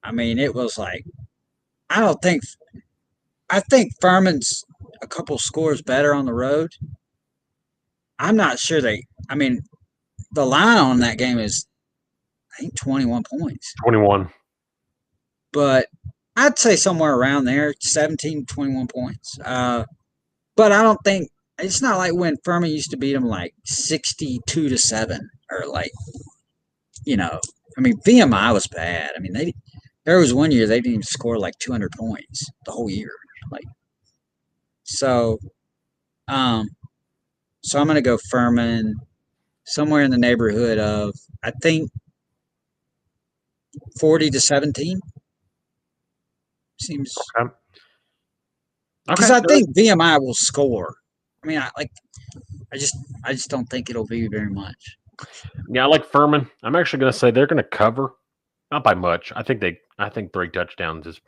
I mean, it was like, I think Furman's a couple scores better on the road. I'm not sure I mean, the line on that game is, I think, 21 points. 21. But I'd say somewhere around there, 17, 21 points. But I don't think, it's not like when Furman used to beat them like 62-7 or like, I mean, VMI was bad. I mean, there was one year they didn't even score like 200 points the whole year. Like, so I'm going to go Furman somewhere in the neighborhood of, I think, 40-17. Seems. Okay. Because I think VMI will score. I mean, I just don't think it'll be very much. Yeah, I like Furman. I'm actually going to say they're going to cover, not by much. I think 3 touchdowns is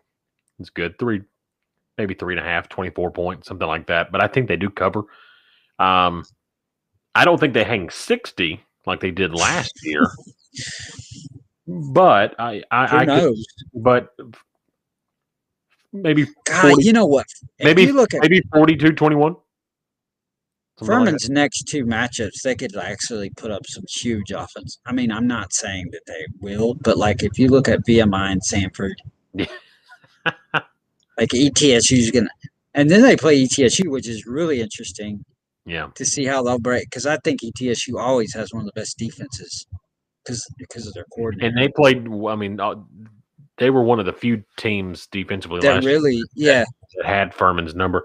good. 3, maybe 3.5, 24 points, something like that. But I think they do cover. I don't think they hang 60 like they did last year. But Who knows? But maybe. God, 40, you know what? Maybe 42-21. Furman's next 2 matchups, they could actually put up some huge offense. I mean, I'm not saying that they will, but like if you look at VMI and Samford, like ETSU's gonna, and then they play ETSU, which is really interesting. Yeah, to see how they'll break, because I think ETSU always has one of the best defenses because of their coordinator. And they played. I mean, they were one of the few teams defensively that really, that had Furman's number.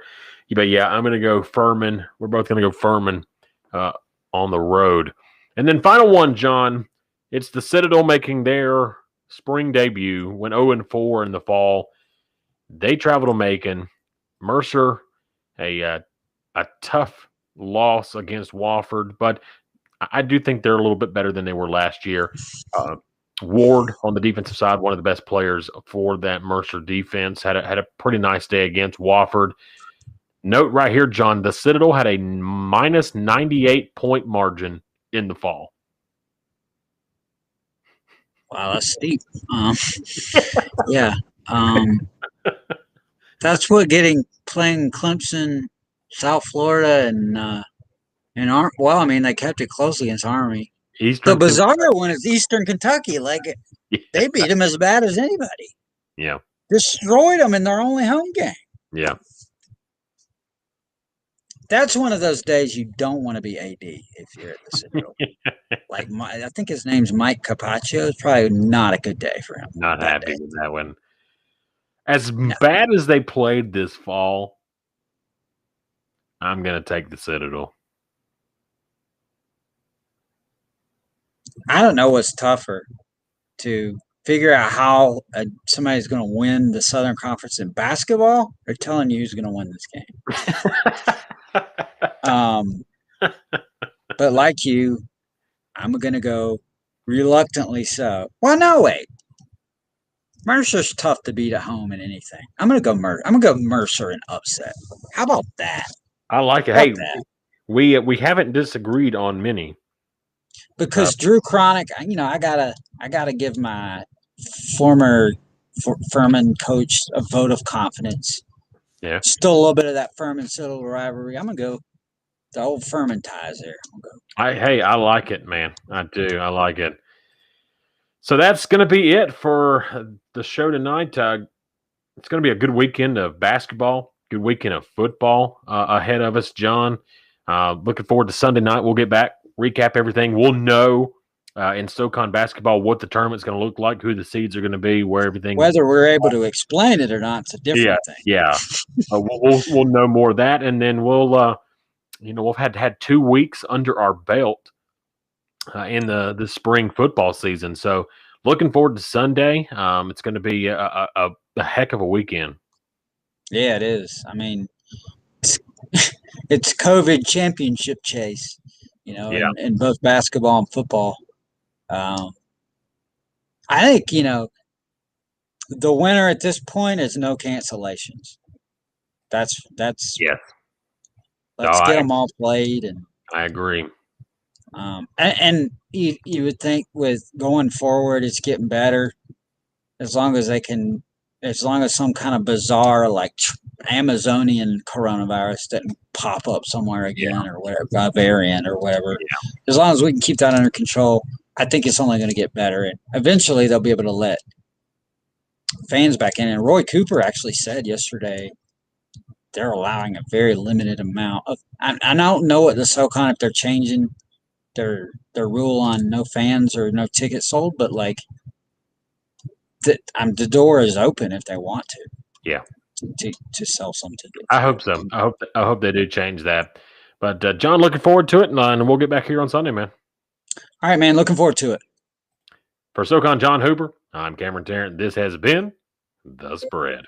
But yeah, I'm going to go Furman. We're both going to go Furman on the road. And then final one, John. It's the Citadel making their spring debut. Went 0-4 in the fall. They travel to Macon. Mercer, a tough loss against Wofford, but I do think they're a little bit better than they were last year. Ward on the defensive side, one of the best players for that Mercer defense, had a pretty nice day against Wofford. Note right here, John, the Citadel had a minus 98 point margin in the fall. Wow, that's steep. Yeah. That's what playing Clemson, South Florida, and well, I mean, they kept it close against Army. The bizarre one is Eastern Kentucky. Like, they beat them as bad as anybody. Yeah. Destroyed them in their only home game. Yeah. That's one of those days you don't want to be AD if you're at the Citadel. Like, I think his name's Mike Capaccio. It's probably not a good day for him. Not happy with that one. As bad as they played this fall, I'm going to take the Citadel. I don't know what's tougher, to figure out how somebody's going to win the Southern Conference in basketball, or telling you who's going to win this game. But like you, I'm going to go reluctantly so. Well, no, wait. Mercer's tough to beat at home in anything. I'm going to go Mercer in upset. How about that? I like it. Hey, we haven't disagreed on many. Because Drew Cronick, I gotta give my former Furman coach a vote of confidence. Yeah, still a little bit of that Furman Citadel rivalry. I'm gonna go the old Furman ties there. I like it, man. I do. I like it. So that's going to be it for the show tonight. It's going to be a good weekend of basketball, good weekend of football ahead of us, John. Looking forward to Sunday night. We'll get back, recap everything. We'll know in SoCon basketball what the tournament's going to look like, who the seeds are going to be, where everything. Whether we're able to explain it or not, it's a different thing. Yeah. We'll know more of that, and then we'll we've had 2 weeks under our belt in the spring football season. So looking forward to Sunday. It's going to be a heck of a weekend. Yeah, it is. I mean, it's COVID championship chase, in both basketball and football. I think, the winner at this point is no cancellations. That's yes. Let's get them all played, and I agree. And you would think with going forward, it's getting better as long as some kind of bizarre like Amazonian coronavirus doesn't pop up somewhere again or whatever, a variant or whatever. Yeah. As long as we can keep that under control, I think it's only going to get better. And eventually they'll be able to let fans back in. And Roy Cooper actually said yesterday they're allowing a very limited amount of. I don't know what the SoCon if they're changing their rule on no fans or no tickets sold, but like the door is open if they want to. Yeah. To sell some tickets. I hope so. I hope they do change that. But John, looking forward to it, and we'll get back here on Sunday, man. All right, man. Looking forward to it. For SoCon John Hooper, I'm Cameron Tarrant. This has been The Spread.